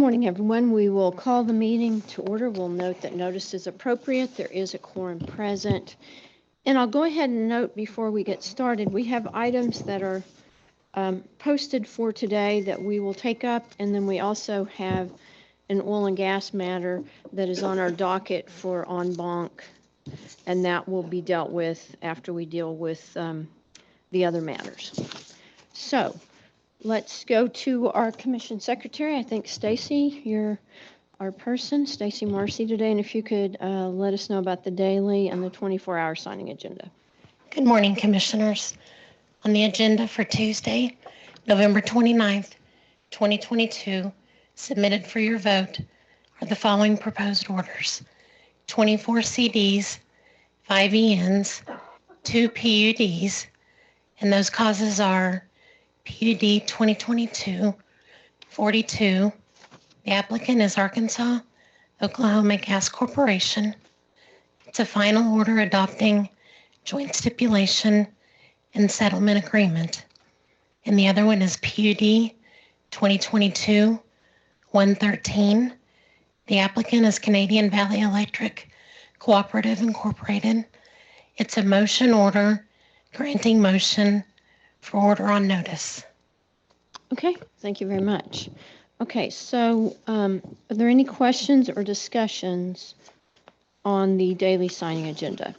morning, everyone. We will call the meeting to order. We'll note that notice is appropriate. There is a quorum present. And I'll go ahead and note before we get started, we have items that are posted for today that we will take up, and then we also have an oil and gas matter that is on our docket for en banc, and that will be dealt with after we deal with the other matters. So let's go to our commission secretary. I think Stacy, you're our person, Stacy Marcy today, and if you could let us know about the daily and the 24-hour signing agenda. Good morning, commissioners. On the agenda for Tuesday, November 29th, 2022, submitted for your vote are the following proposed orders: 24 CDs, 5 ENs, 2 PUDs, and those causes are PUD 2022-42. The applicant is Arkansas Oklahoma Gas Corporation. It's a final order adopting joint stipulation and settlement agreement. And the other one is PUD 2022-113. The applicant is Canadian Valley Electric Cooperative Incorporated. It's a motion order granting motion for order on notice. Okay, thank you very much. Okay, so are there any questions or discussions on the daily signing agenda?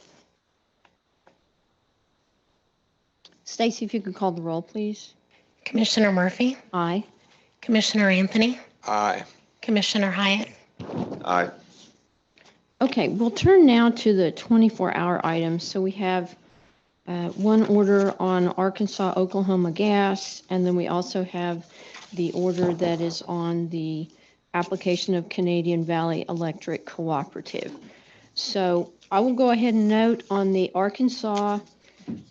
Stacy, if you could call the roll, please. Commissioner Murphy? Aye. Commissioner Anthony? Aye. Commissioner Hyatt? Aye. Okay, we'll turn now to the 24-hour items. So we have one order on Arkansas Oklahoma Gas, and then we also have the order that is on the application of Canadian Valley Electric Cooperative. So I will go ahead and note on the Arkansas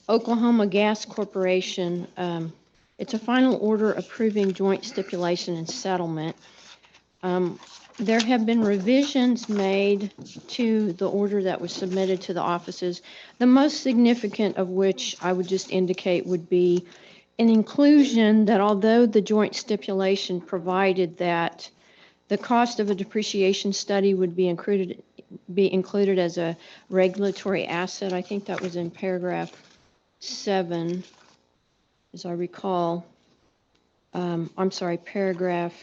Oklahoma Gas Corporation, it's a final order approving joint stipulation and settlement. There have been revisions made to the order that was submitted to the offices, the most significant of which I would just indicate would be an inclusion that although the joint stipulation provided that the cost of a depreciation study would be included as a regulatory asset, I think that was in paragraph 7, as I recall. I'm sorry, paragraph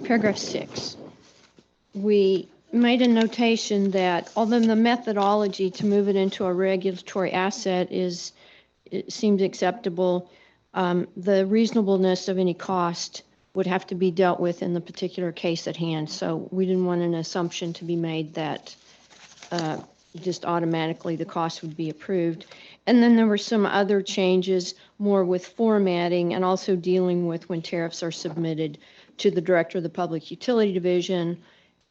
paragraph 6. We made a notation that although the methodology to move it into a regulatory asset it seems acceptable, the reasonableness of any cost would have to be dealt with in the particular case at hand. So we didn't want an assumption to be made that just automatically the cost would be approved. And then there were some other changes, more with formatting and also dealing with when tariffs are submitted to the Director of the Public Utility Division.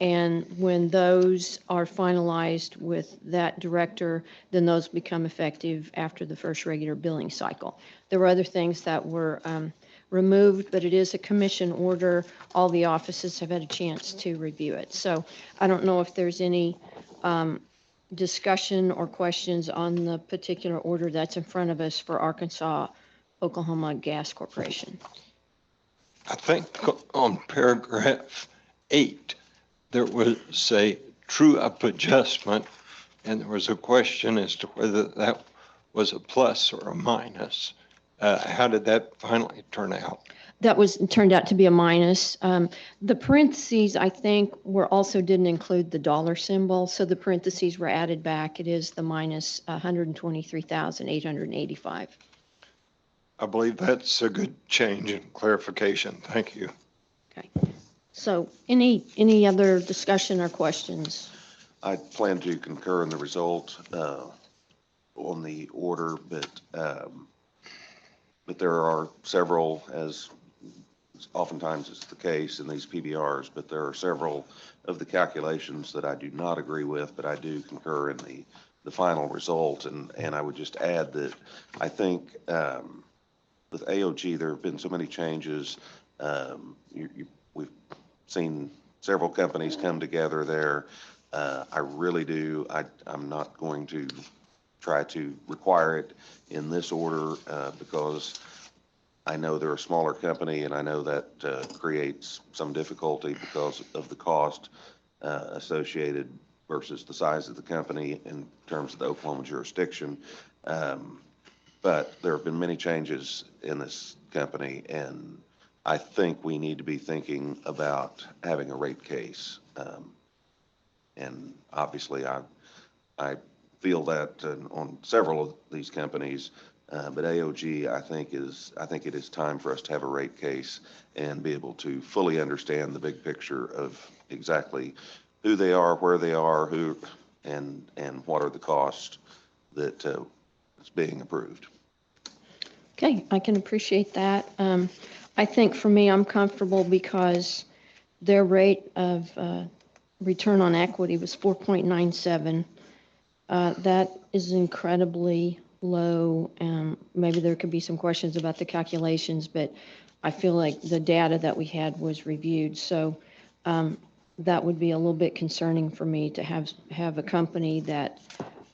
And when those are finalized with that director, then those become effective after the first regular billing cycle. There were other things that were removed, but it is a commission order. All the offices have had a chance to review it. So I don't know if there's any discussion or questions on the particular order that's in front of us for Arkansas Oklahoma Gas Corporation. I think on paragraph 8, there was a true-up adjustment, and there was a question as to whether that was a plus or a minus. How did that finally turn out? That turned out to be a minus. The parentheses, I think, didn't include the dollar symbol, so the parentheses were added back. It is the minus 123,885. I believe that's a good change and clarification. Thank you. Okay. So any other discussion or questions? I plan to concur in the result on the order, but there are several, as oftentimes is the case in these PBRs, but there are several of the calculations that I do not agree with, but I do concur in the final result. And I would just add that I think with AOG, there have been so many changes. We've seen several companies come together there. I really do. I'm not going to try to require it in this order because I know they're a smaller company, and I know that creates some difficulty because of the cost associated versus the size of the company in terms of the Oklahoma jurisdiction. But there have been many changes in this company, and I think we need to be thinking about having a rate case. And obviously, I feel that on several of these companies, but AOG, I think it is time for us to have a rate case and be able to fully understand the big picture of exactly who they are, where they are, and what are the costs that is being approved. Okay, I can appreciate that. I think for me, I'm comfortable because their rate of return on equity was 4.97. That is incredibly low. Maybe there could be some questions about the calculations, but I feel like the data that we had was reviewed. So that would be a little bit concerning for me to have a company that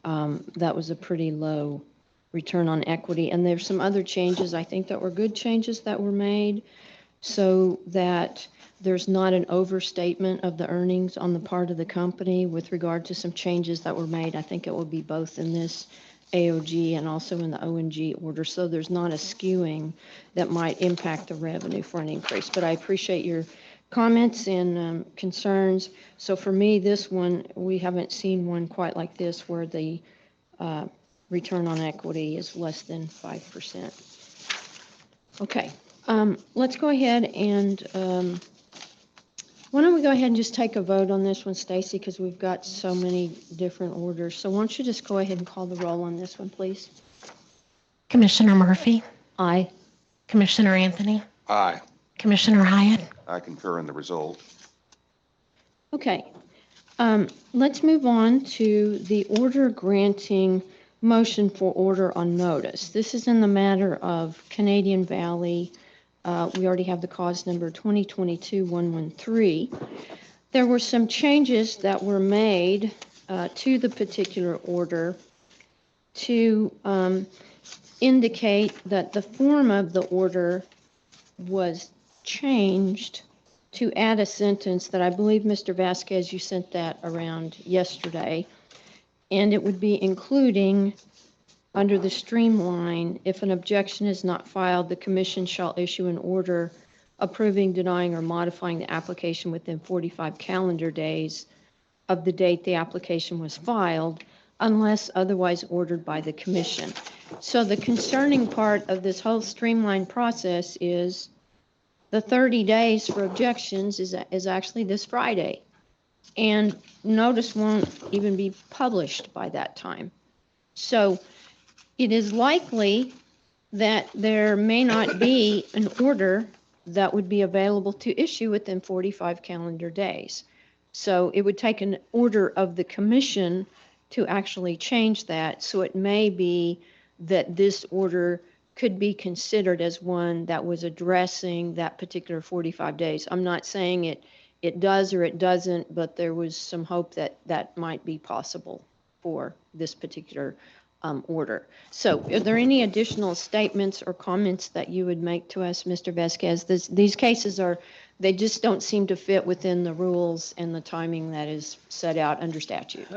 that was a pretty low return on equity. And there's some other changes I think that were good changes that were made so that there's not an overstatement of the earnings on the part of the company with regard to some changes that were made. I think it will be both in this AOG and also in the ONG order. So there's not a skewing that might impact the revenue for an increase. But I appreciate your comments and concerns. So for me, this one, we haven't seen one quite like this where the return on equity is less than 5%. Okay, let's go ahead and why don't we go ahead and just take a vote on this one, Stacy, because we've got so many different orders. So why don't you just go ahead and call the roll on this one, please? Commissioner Murphy, Aye. Commissioner Anthony, Aye. Commissioner Hyatt, I concur in the result. Okay, let's move on to the order granting motion for order on notice. This is in the matter of Canadian Valley. We already have the cause number 2022-113. There were some changes that were made to the particular order to indicate that the form of the order was changed to add a sentence that I believe, Mr. Vasquez, you sent that around yesterday. And it would be including under the streamline, if an objection is not filed, the commission shall issue an order approving, denying, or modifying the application within 45 calendar days of the date the application was filed, unless otherwise ordered by the commission. So the concerning part of this whole streamline process is the 30 days for objections is actually this Friday. And notice won't even be published by that time. So it is likely that there may not be an order that would be available to issue within 45 calendar days. So it would take an order of the commission to actually change that. So it may be that this order could be considered as one that was addressing that particular 45 days. I'm not saying it does or it doesn't, but there was some hope that that might be possible for this particular order. So are there any additional statements or comments that you would make to us, Mr. Vasquez? These cases they just don't seem to fit within the rules and the timing that is set out under statute.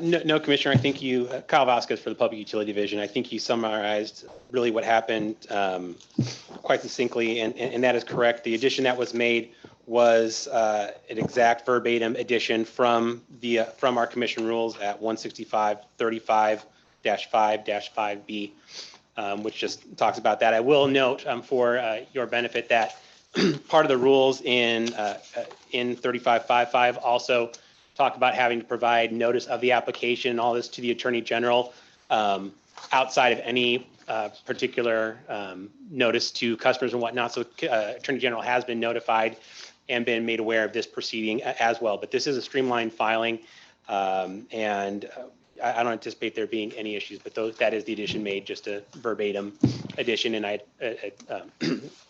No, Commissioner, I think you, Kyle Vasquez for the Public Utility Division, I think you summarized really what happened quite succinctly, and that is correct. The addition that was made was an exact verbatim addition from our commission rules at 165.35-5-5B, which just talks about that. I will note for your benefit that part of the rules in 35.5.5 also talk about having to provide notice of the application and all this to the Attorney General outside of any particular notice to customers and whatnot. So Attorney General has been notified and been made aware of this proceeding as well. But this is a streamlined filing, and I don't anticipate there being any issues, but that is the addition made, just a verbatim addition, and I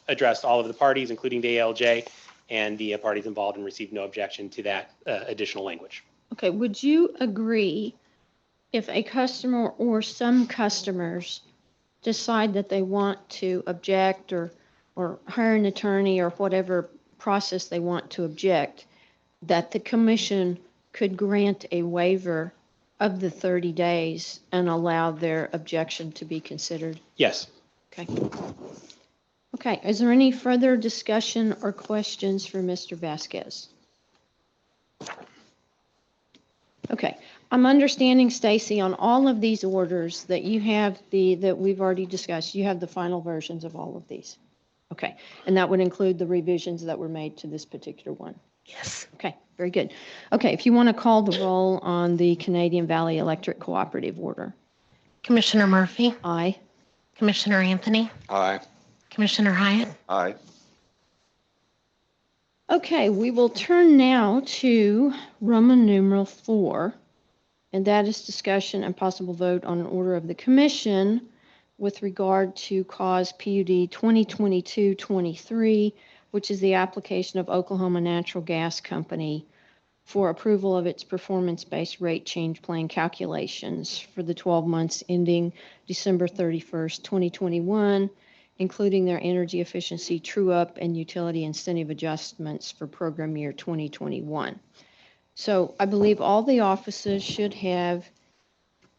addressed all of the parties, including the ALJ, and the parties involved, and received no objection to that additional language. Okay, would you agree if a customer or some customers decide that they want to object or hire an attorney or whatever process they want to object, that the commission could grant a waiver of the 30 days and allow their objection to be considered? Yes. Okay. Okay, is there any further discussion or questions for Mr. Vasquez? Okay, I'm understanding, Stacy, on all of these orders that you have that we've already discussed, you have the final versions of all of these. Okay, and that would include the revisions that were made to this particular one. Yes. Okay, very good. Okay, if you want to call the roll on the Canadian Valley Electric Cooperative order. Commissioner Murphy, Aye. Commissioner Anthony, Aye. Commissioner Hyatt, Aye. Okay, we will turn now to Roman numeral 4, and that is discussion and possible vote on an order of the commission with regard to cause PUD 2022-23, which is the application of Oklahoma Natural Gas Company for approval of its performance-based rate change plan calculations for the 12 months ending December 31st, 2021, including their energy efficiency true-up and utility incentive adjustments for program year 2021. So I believe all the offices should have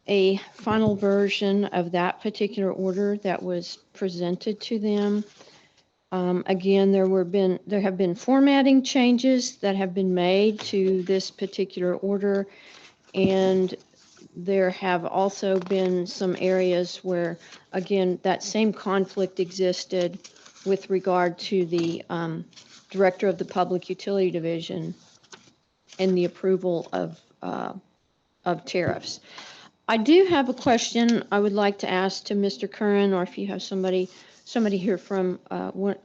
a final version of that particular order that was presented to them. Again, there have been formatting changes that have been made to this particular order, and there have also been some areas where, again, that same conflict existed with regard to the Director of the Public Utility Division and the approval of tariffs. I do have a question I would like to ask to Mr. Curran, or if you have somebody here from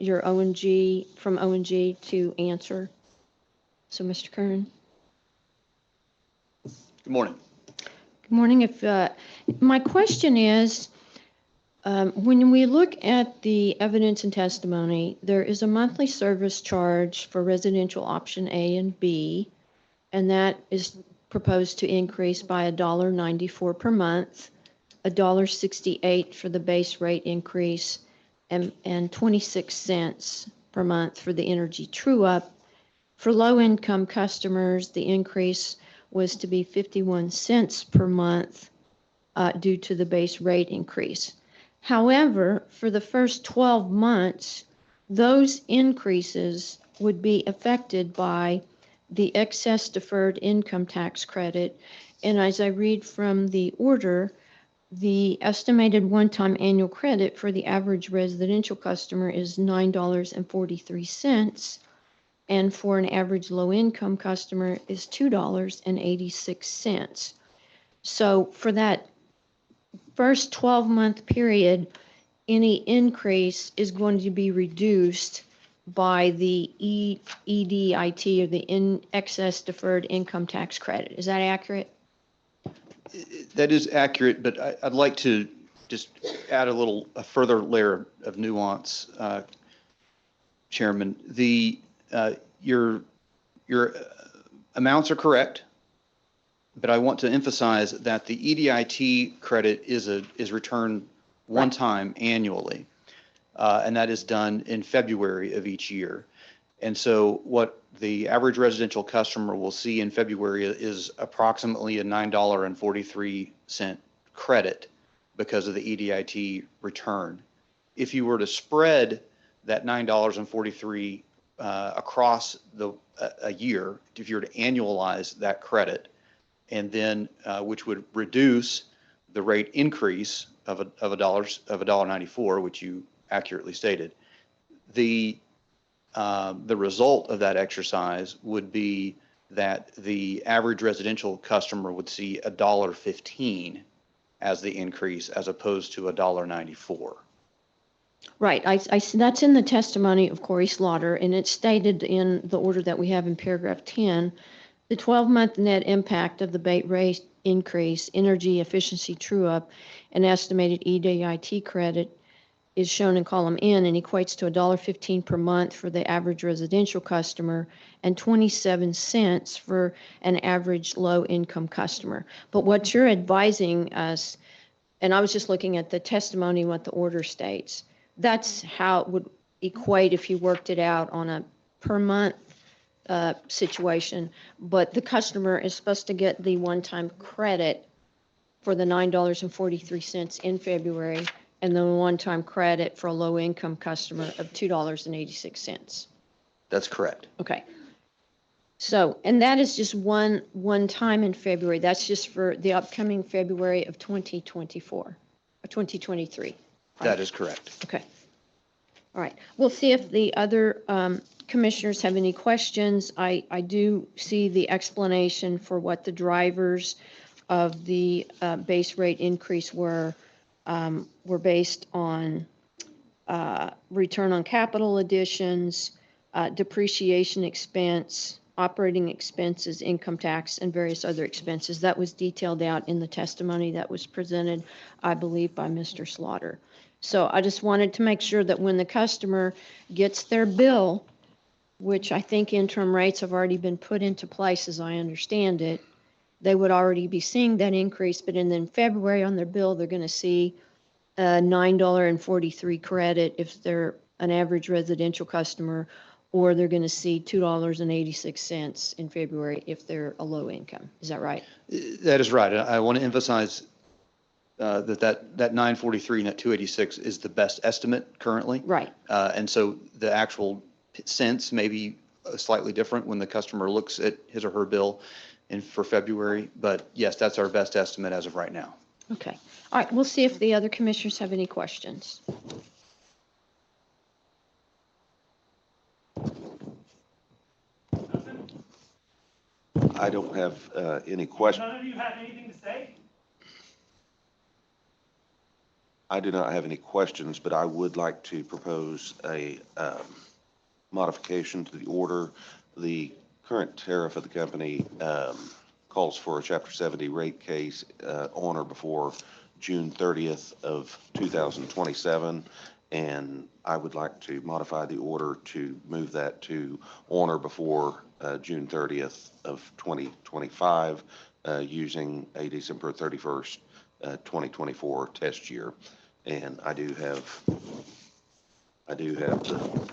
your ONG, from ONG to answer. So, Mr. Curran. Good morning. Good morning. If my question is, when we look at the evidence and testimony, there is a monthly service charge for residential option A and B, and that is proposed to increase by $1.94 per month, $1.68 for the base rate increase, and 26 cents per month for the energy true-up. For low-income customers, the increase was to be 51 cents per month due to the base rate increase. However, for the first 12 months, those increases would be affected by the excess deferred income tax credit. And as I read from the order, the estimated one-time annual credit for the average residential customer is $9.43, and for an average low-income customer is $2.86. So for that first 12-month period, any increase is going to be reduced by the EDIT, or the excess deferred income tax credit. Is that accurate? That is accurate, but I'd like to just add a further layer of nuance, Chairman. Your amounts are correct, but I want to emphasize that the EDIT credit is returned one time annually, and that is done in February of each year. And so what the average residential customer will see in February is approximately a $9.43 credit because of the EDIT return. If you were to spread that $9.43 across a year, if you were to annualize that credit, and then which would reduce the rate increase of $1.94, which you accurately stated, the result of that exercise would be that the average residential customer would see $1.15 as the increase, as opposed to $1.94. Right. I see that's in the testimony of Corey Slaughter, and it's stated in the order that we have in paragraph 10. The 12-month net impact of the base rate increase, energy efficiency true-up, and estimated EDIT credit is shown in column N and equates to $1.15 per month for the average residential customer and 27 cents for an average low-income customer. But what you're advising us, and I was just looking at the testimony, what the order states, that's how it would equate if you worked it out on a per month situation. But the customer is supposed to get the one-time credit for the $9.43 in February, and the one-time credit for a low-income customer of $2.86. That's correct. Okay. So, and that is just one time in February. That's just for the upcoming February of 2024, or 2023. That is correct. Okay. All right. We'll see if the other commissioners have any questions. I do see the explanation for what the drivers of the base rate increase were based on return on capital additions, depreciation expense, operating expenses, income tax, and various other expenses. That was detailed out in the testimony that was presented, I believe, by Mr. Slaughter. So I just wanted to make sure that when the customer gets their bill, which I think interim rates have already been put into place as I understand it, they would already be seeing that increase, but in February on their bill, they're going to see a $9.43 credit if they're an average residential customer, or they're going to see $2.86 in February if they're a low income. Is that right? That is right. I want to emphasize that 943 and that 286 is the best estimate currently. Right. And so the actual cents may be slightly different when the customer looks at his or her bill for February. But yes, that's our best estimate as of right now. Okay. All right. We'll see if the other commissioners have any questions. I don't have any questions. None of you have anything to say? I do not have any questions, but I would like to propose a modification to the order. The current tariff of the company calls for a Chapter 70 rate case on or before June 30th of 2027, and I would like to modify the order to move that to on or before June 30th of 2025, using a December 31st, 2024 test year. And I do have the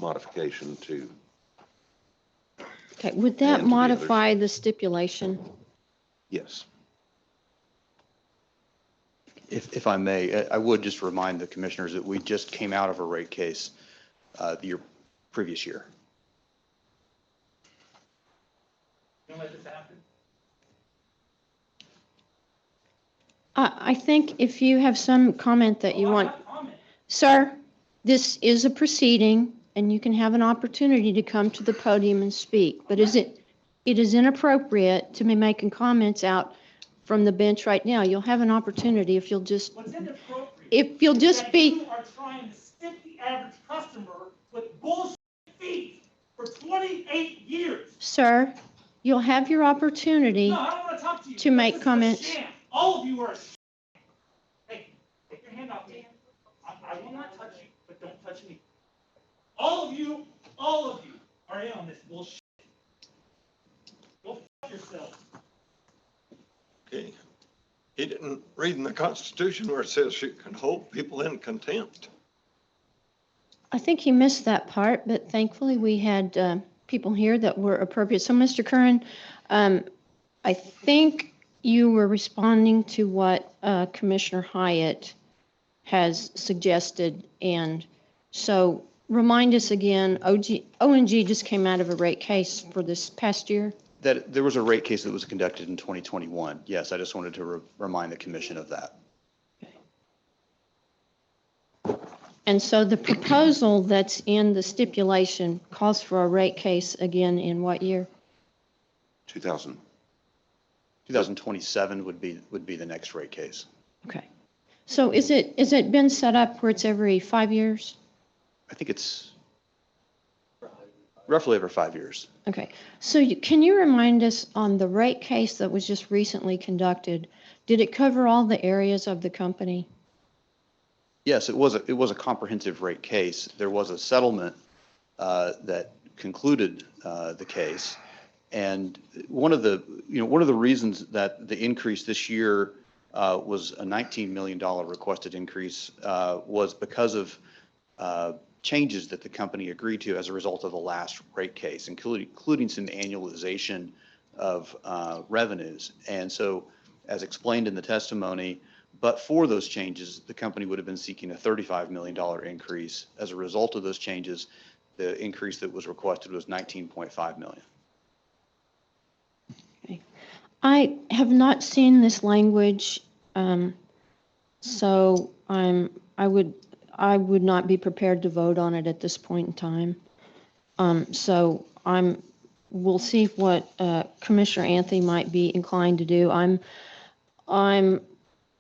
modification to. Okay. Would that modify the stipulation? Yes. If I may, I would just remind the commissioners that we just came out of a rate case the previous year. You gonna let this happen? I think if you have some comment that you want, sir, this is a proceeding and you can have an opportunity to come to the podium and speak, but it is inappropriate to be making comments out from the bench right now. You'll have an opportunity if you'll just, What's inappropriate? if you'll just that be, you are trying to stick the average customer with bullshit fees for 28 years. sir, you'll have your opportunity. No, I don't want to talk to you. To make This is a comments. sham. All of you are a sham. Hey, take your hand off me. I will not touch you, but don't touch me. All of you are in on this bullshit. Go fuck yourself. Okay. He didn't read in the Constitution where it says you can hold people in contempt. I think he missed that part, but thankfully we had people here that were appropriate. So, Mr. Curran, I think you were responding to what Commissioner Hyatt has suggested. And so remind us again, ONG just came out of a rate case for this past year? That there was a rate case that was conducted in 2021. Yes, I just wanted to remind the commission of that. And so the proposal that's in the stipulation calls for a rate case again in what year? 2027 would be the next rate case. Okay. So is it been set up where it's every 5 years? I think it's roughly over 5 years. Okay. So can you remind us on the rate case that was just recently conducted, did it cover all the areas of the company? Yes, it was a comprehensive rate case. There was a settlement that concluded the case. And one of the reasons that the increase this year was a $19 million requested increase was because of changes that the company agreed to as a result of the last rate case, including some annualization of revenues. And so, as explained in the testimony, but for those changes, the company would have been seeking a $35 million increase. As a result of those changes, the increase that was requested was $19.5 million. Okay. I have not seen this language, so I would not be prepared to vote on it at this point in time. So we'll see what Commissioner Anthony might be inclined to do. I'm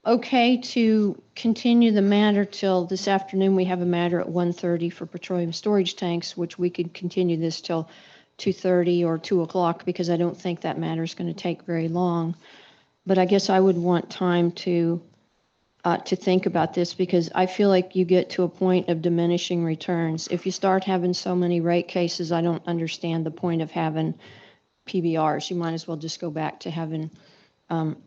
okay to continue the matter till this afternoon. We have a matter at 1:30 for petroleum storage tanks, which we could continue this till 2:30 or 2 o'clock, because I don't think that matter is going to take very long. But I guess I would want time to think about this, because I feel like you get to a point of diminishing returns. If you start having so many rate cases, I don't understand the point of having PBRs. You might as well just go back to having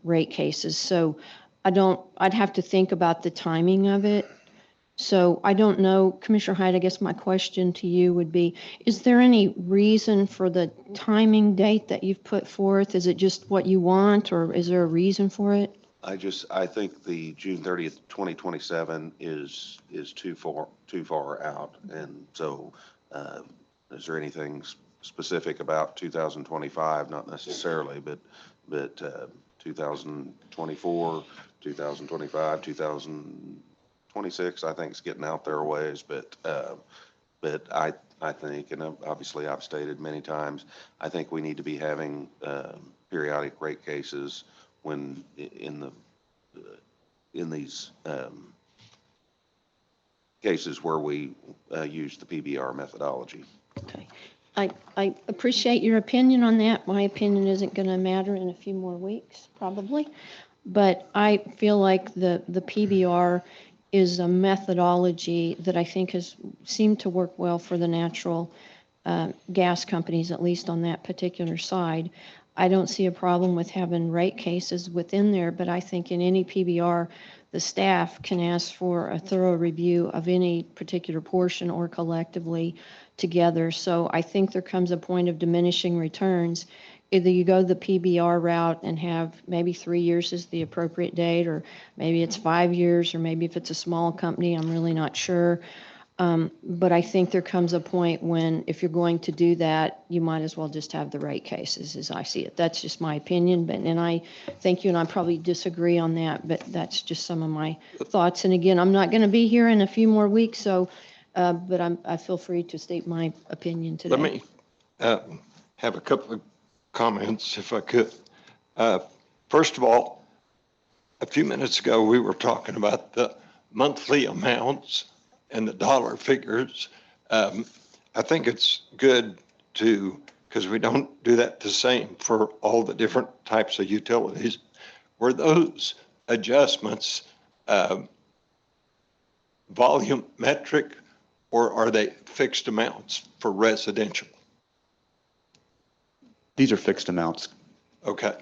rate cases. So I'd have to think about the timing of it. So I don't know, Commissioner Hyde, I guess my question to you would be, is there any reason for the timing date that you've put forth? Is it just what you want, or is there a reason for it? I think the June 30th, 2027 is too far out. And so, is there anything specific about 2025? Not necessarily, but 2024, 2025, 2026, I think is getting out there a ways. But I think, and obviously I've stated many times, I think we need to be having periodic rate cases when in these cases where we use the PBR methodology. Okay. I appreciate your opinion on that. My opinion isn't going to matter in a few more weeks, probably. But I feel like the PBR is a methodology that I think has seemed to work well for the natural gas companies, at least on that particular side. I don't see a problem with having rate cases within there, but I think in any PBR, the staff can ask for a thorough review of any particular portion or collectively together. So I think there comes a point of diminishing returns. Either you go the PBR route and have maybe 3 years is the appropriate date, or maybe it's 5 years, or maybe if it's a small company, I'm really not sure. But I think there comes a point when, if you're going to do that, you might as well just have the rate cases, as I see it. That's just my opinion, and I think you and I probably disagree on that, but that's just some of my thoughts. And again, I'm not going to be here in a few more weeks, so, but I feel free to state my opinion today. Let me have a couple of comments, if I could. First of all, a few minutes ago, we were talking about the monthly amounts and the dollar figures. I think it's good because we don't do that the same for all the different types of utilities. Were those adjustments volumetric, or are they fixed amounts for residential? These are fixed amounts. Okay.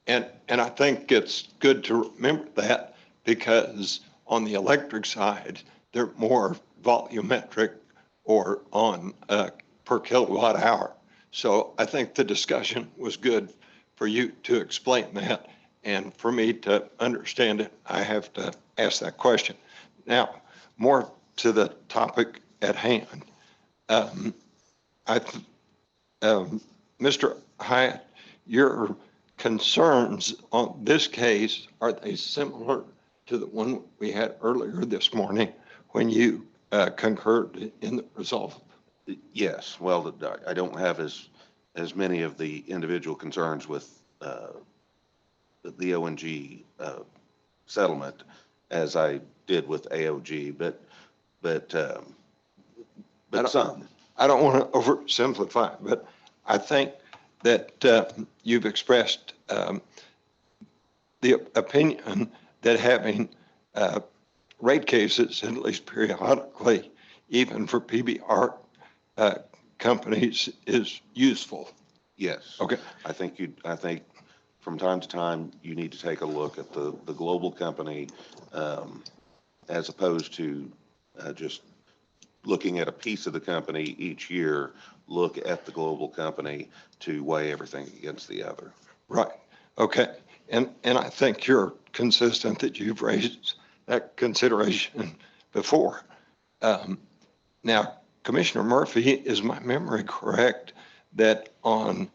And I think it's good to remember that, because on the electric side, they're more volumetric or on per kilowatt hour. So I think the discussion was good for you to explain that. And for me to understand it, I have to ask that question. Now, more to the topic at hand. Mr. Hyatt, your concerns on this case, are they similar to the one we had earlier this morning when you concurred in the result? Yes. Well, I don't have as many of the individual concerns with the ONG settlement as I did with AOG, but some. I don't want to oversimplify, but I think that you've expressed the opinion that having rate cases, at least periodically, even for PBR companies, is useful. Yes. Okay. I think from time to time, you need to take a look at the global company, as opposed to just looking at a piece of the company each year. Look at the global company to weigh everything against the other. Right. Okay. And I think you're consistent that you've raised that consideration before. Now, Commissioner Murphy, is my memory correct that on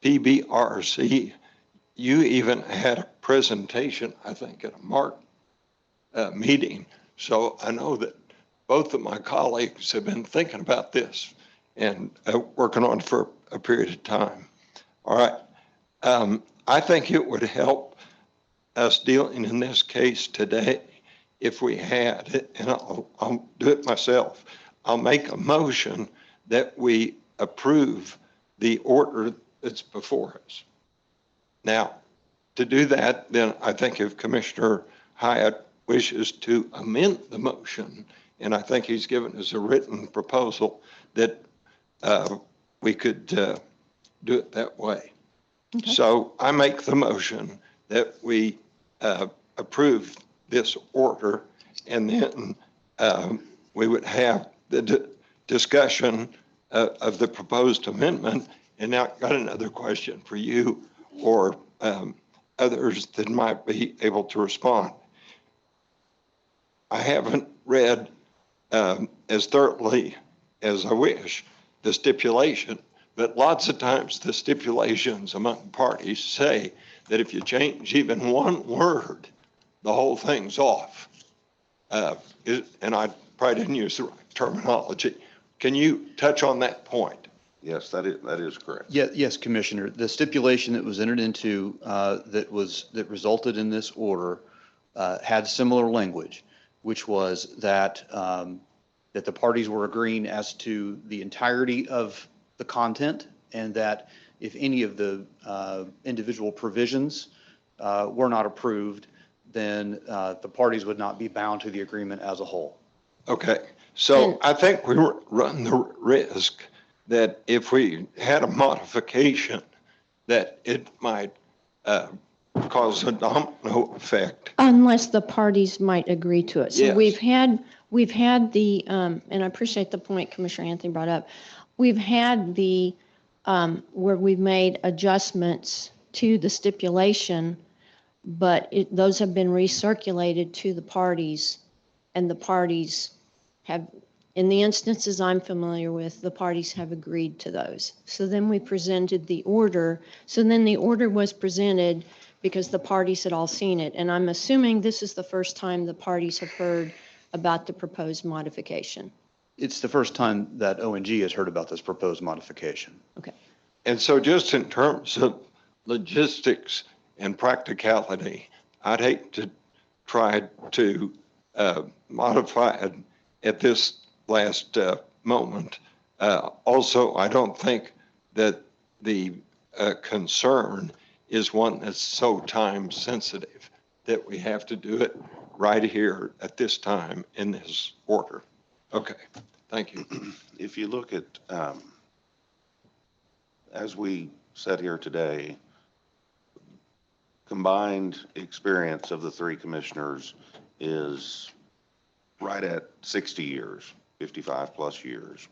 PBRC, you even had a presentation, I think, at a MART meeting. So I know that both of my colleagues have been thinking about this and working on it for a period of time. All right. I think it would help us dealing in this case today if we had it, and I'll do it myself. I'll make a motion that we approve the order that's before us. Now, to do that, then I think if Commissioner Hyatt wishes to amend the motion, and I think he's given us a written proposal, that we could do it that way. Okay. So I make the motion that we approve this order, and then we would have the discussion of the proposed amendment. And now I've got another question for you or others that might be able to respond. I haven't read as thoroughly as I wish the stipulation, but lots of times the stipulations among parties say that if you change even one word, the whole thing's off. And I probably didn't use the right terminology. Can you touch on that point? Yes, that is correct. Yeah, yes, Commissioner. The stipulation that was entered into that resulted in this order had similar language, which was that that the parties were agreeing as to the entirety of the content, and that if any of the individual provisions were not approved, then the parties would not be bound to the agreement as a whole. Okay, so I think we run the risk that if we had a modification, that it might cause a domino effect. Unless the parties might agree to it. So Yes. we've had the, and I appreciate the point Commissioner Anthony brought up. We've had the, where we've made adjustments to the stipulation, but those have been recirculated to the parties, and the parties have, in the instances I'm familiar with, the parties have agreed to those. So then we presented the order. So then the order was presented because the parties had all seen it. And I'm assuming this is the first time the parties have heard about the proposed modification. It's the first time that O&G has heard about this proposed modification. Okay. And so just in terms of logistics and practicality, I'd hate to try to modify it at this last moment. Also, I don't think that the concern is one that's so time sensitive that we have to do it right here at this time in this order. Okay, thank you. If you look at, as we said here today, combined experience of the three commissioners is right at 60 years, 55 plus years.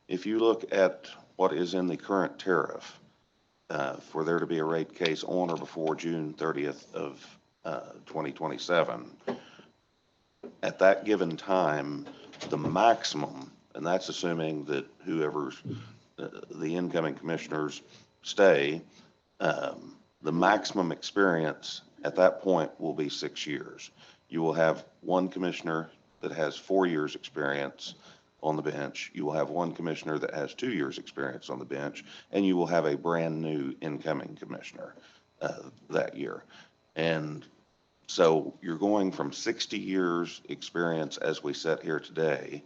If you look at what is in the current tariff, for there to be a rate case on or before June 30th of 2027, at that given time, the maximum, and that's assuming that whoever's the incoming commissioners stay, the maximum experience at that point will be 6 years. You will have one commissioner that has 4 years experience on the bench. You will have one commissioner that has 2 years experience on the bench, and you will have a brand new incoming commissioner that year. And so you're going from 60 years experience as we sit here today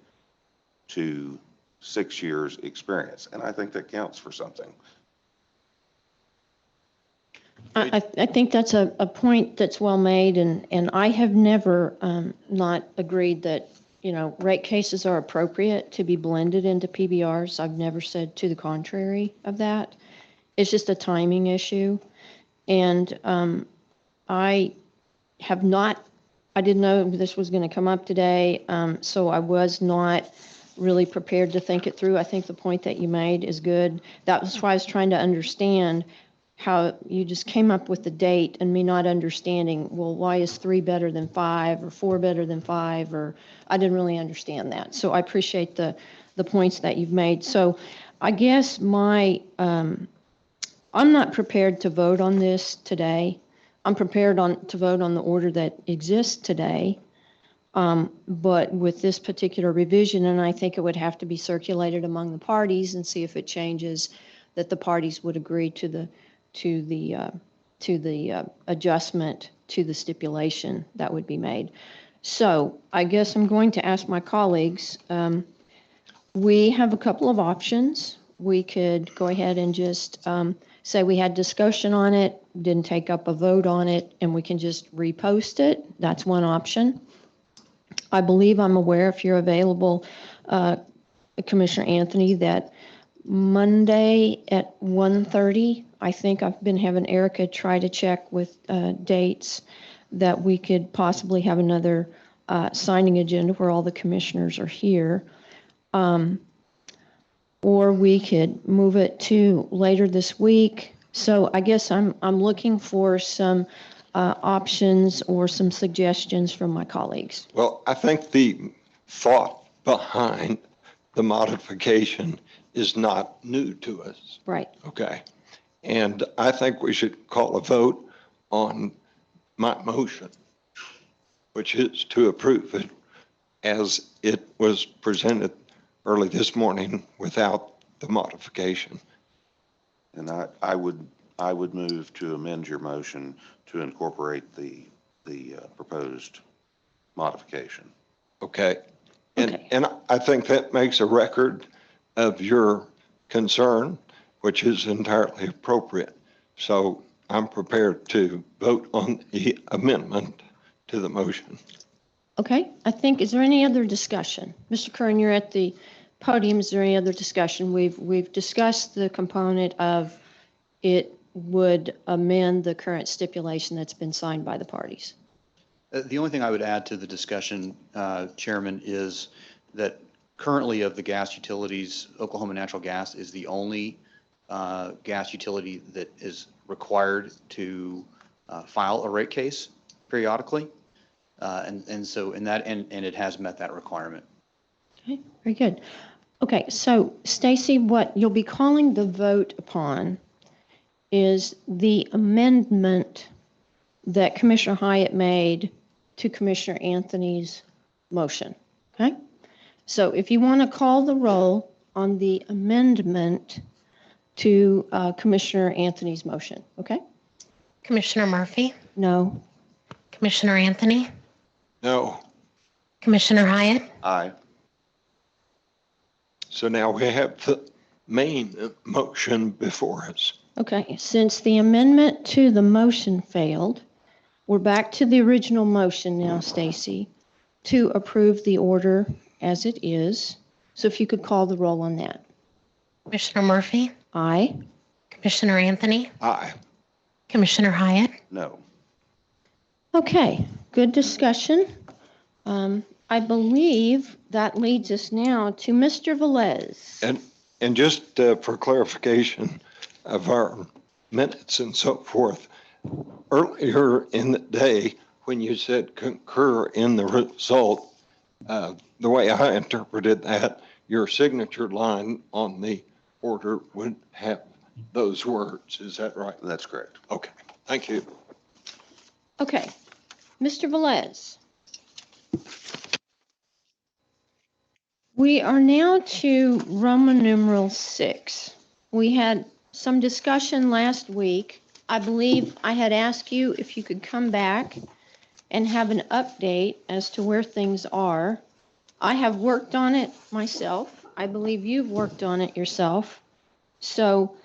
to 6 years experience. And I think that counts for something. I think that's a point that's well made, and I have never not agreed that, rate cases are appropriate to be blended into PBRs. I've never said to the contrary of that. It's just a timing issue. And I have not, I didn't know this was going to come up today, so I was not really prepared to think it through. I think the point that you made is good. That was why I was trying to understand how you just came up with the date and me not understanding, well, why is 3 better than 5 or 4 better than 5? Or I didn't really understand that. So I appreciate the points that you've made. So I guess I'm not prepared to vote on this today. I'm prepared to vote on the order that exists today. But with this particular revision, and I think it would have to be circulated among the parties and see if it changes, that the parties would agree to the adjustment to the stipulation that would be made. So I guess I'm going to ask my colleagues. We have a couple of options. We could go ahead and just say we had discussion on it, didn't take up a vote on it, and we can just repost it. That's one option. I believe I'm aware, if you're available, Commissioner Anthony, that Monday at 1:30, I think I've been having Erica try to check with dates that we could possibly have another signing agenda where all the commissioners are here. Or we could move it to later this week. So I guess I'm looking for some options or some suggestions from my colleagues. Well, I think the thought behind the modification is not new to us. Right. Okay. And I think we should call a vote on my motion, which is to approve it as it was presented early this morning without the modification. And I would move to amend your motion to incorporate the proposed modification. Okay. Okay. And I think that makes a record of your concern, which is entirely appropriate. So I'm prepared to vote on the amendment to the motion. Okay. Is there any other discussion? Mr. Curran, you're at the podium. Is there any other discussion? We've discussed the component of it would amend the current stipulation that's been signed by the parties. The only thing I would add to the discussion, Chairman, is that currently of the gas utilities, Oklahoma Natural Gas is the only gas utility that is required to file a rate case periodically. And so in that, and it has met that requirement. Okay, very good. Okay, so Stacy, what you'll be calling the vote upon is the amendment that Commissioner Hyatt made to Commissioner Anthony's motion, okay? So if you want to call the roll on the amendment to Commissioner Anthony's motion, okay? Commissioner Murphy, No. Commissioner Anthony, No. Commissioner Hyatt, Aye. So now we have the main motion before us. Okay, since the amendment to the motion failed, we're back to the original motion now, Stacy, to approve the order as it is. So if you could call the roll on that. Commissioner Murphy, Aye. Commissioner Anthony, Aye. Commissioner Hyatt, No. Okay, good discussion. I believe that leads us now to Mr. Velez. And just for clarification of our minutes and so forth, earlier in the day, when you said concur in the result, the way I interpreted that, your signature line on the order would have those words. Is that right? That's correct. Okay, thank you. Okay, Mr. Velez. We are now to Roman numeral 6. We had some discussion last week. I believe I had asked you if you could come back and have an update as to where things are. I have worked on it myself. I believe you've worked on it yourself. So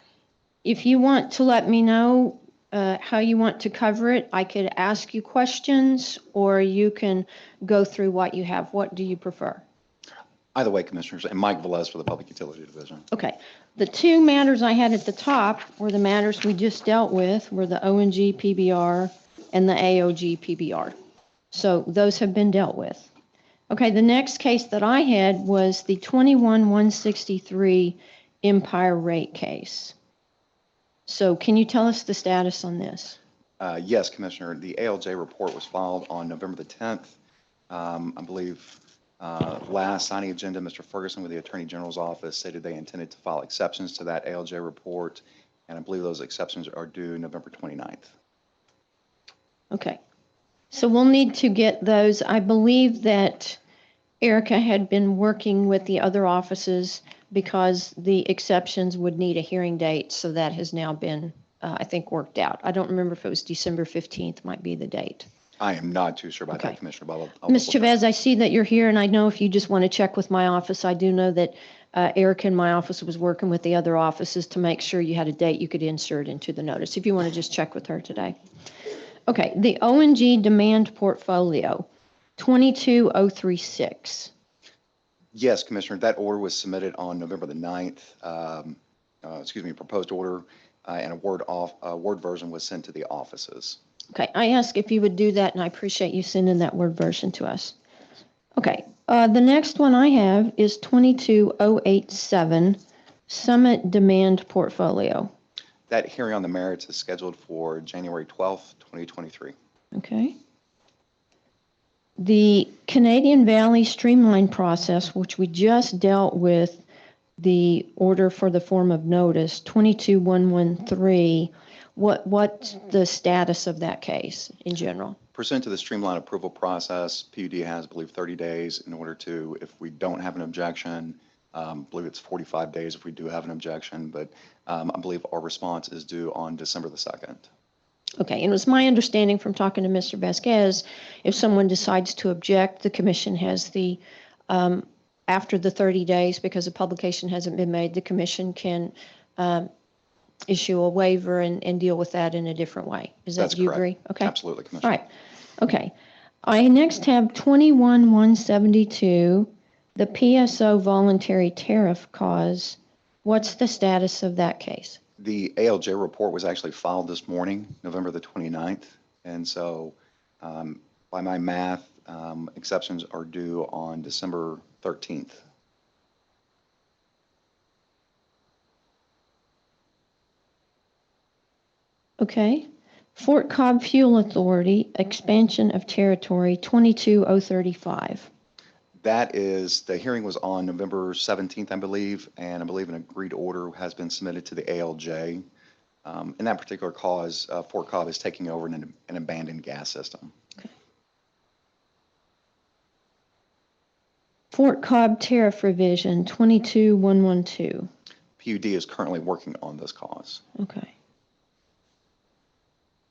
if you want to let me know how you want to cover it. I could ask you questions, or you can go through what you have. What do you prefer? Either way, Commissioners, and Mike Velez for the Public Utility Division. Okay. The two matters I had at the top were the matters we just dealt with, were the ONG PBR and the AOG PBR. So those have been dealt with. Okay, the next case that I had was the 21-163 Empire Rate case. So can you tell us the status on this? Yes, Commissioner. The ALJ report was filed on November the 10th. I believe last signing agenda, Mr. Ferguson with the Attorney General's office stated they intended to file exceptions to that ALJ report, and I believe those exceptions are due November 29th. Okay. So we'll need to get those. I believe that Erica had been working with the other offices because the exceptions would need a hearing date, so that has now been, I think, worked out. I don't remember if it was December 15th might be the date. I am not too sure about Okay. that, Commissioner, but Ms. Chavez, I see that you're here, and I know if you just want to check with my office, I do know that Erica in my office was working with the other offices to make sure you had a date you could insert into the notice, if you want to just check with her today. Okay, the ONG demand portfolio, 22036. Yes, Commissioner, that order was submitted on November the 9th. Proposed order and a Word version was sent to the offices. Okay, I asked if you would do that, and I appreciate you sending that Word version to us. Okay, the next one I have is 22087 Summit Demand Portfolio. That hearing on the merits is scheduled for January 12th, 2023. Okay. The Canadian Valley Streamline Process, which we just dealt with, the order for the form of notice, 22113, what's the status of that case in general? Pursuant to the streamline approval process, PUD has, I believe, 30 days in order to, if we don't have an objection, I believe it's 45 days if we do have an objection, but I believe our response is due on December the 2nd. Okay, and it was my understanding from talking to Mr. Vasquez, if someone decides to object, the commission has the, after the 30 days, because a publication hasn't been made, the commission can issue a waiver and deal with that in a different way. Is that, That's do you correct. agree? Okay. Absolutely, All Commissioner. right. Okay. I next have 21172, the PSO voluntary tariff cause. What's the status of that case? The ALJ report was actually filed this morning, November the 29th. And so by my math, exceptions are due on December 13th. Okay. Fort Cobb Fuel Authority, expansion of territory, 22035. That is, the hearing was on November 17th, I believe, and I believe an agreed order has been submitted to the ALJ. In that particular cause, Fort Cobb is taking over an abandoned gas system. Okay. Fort Cobb Tariff Revision, 22112. PUD is currently working on this cause. Okay.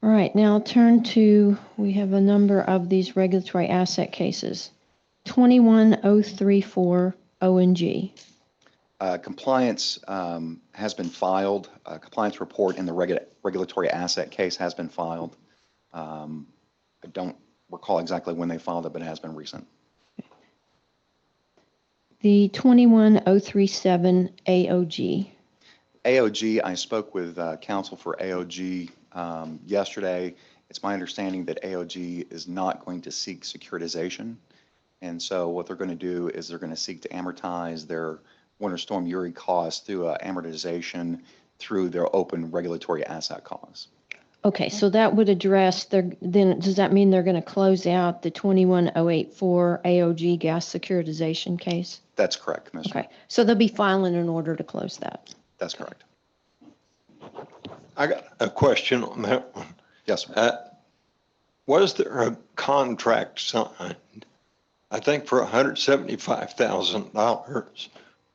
All right, now turn to, we have a number of these regulatory asset cases. 21034 ONG. Compliance has been filed. A compliance report in the regulatory asset case has been filed. I don't recall exactly when they filed it, but it has been recent. The 21037 AOG. AOG, I spoke with counsel for AOG yesterday. It's my understanding that AOG is not going to seek securitization. And so what they're going to do is they're going to seek to amortize their Winter Storm Uri costs through amortization through their open regulatory asset costs. Okay, so that would address their, then does that mean they're going to close out the 21084 AOG gas securitization case? That's correct, Commissioner. Okay, so they'll be filing an order to close that. That's correct. I got a question on that one. Yes, sir. Was there a contract signed, I think for $175,000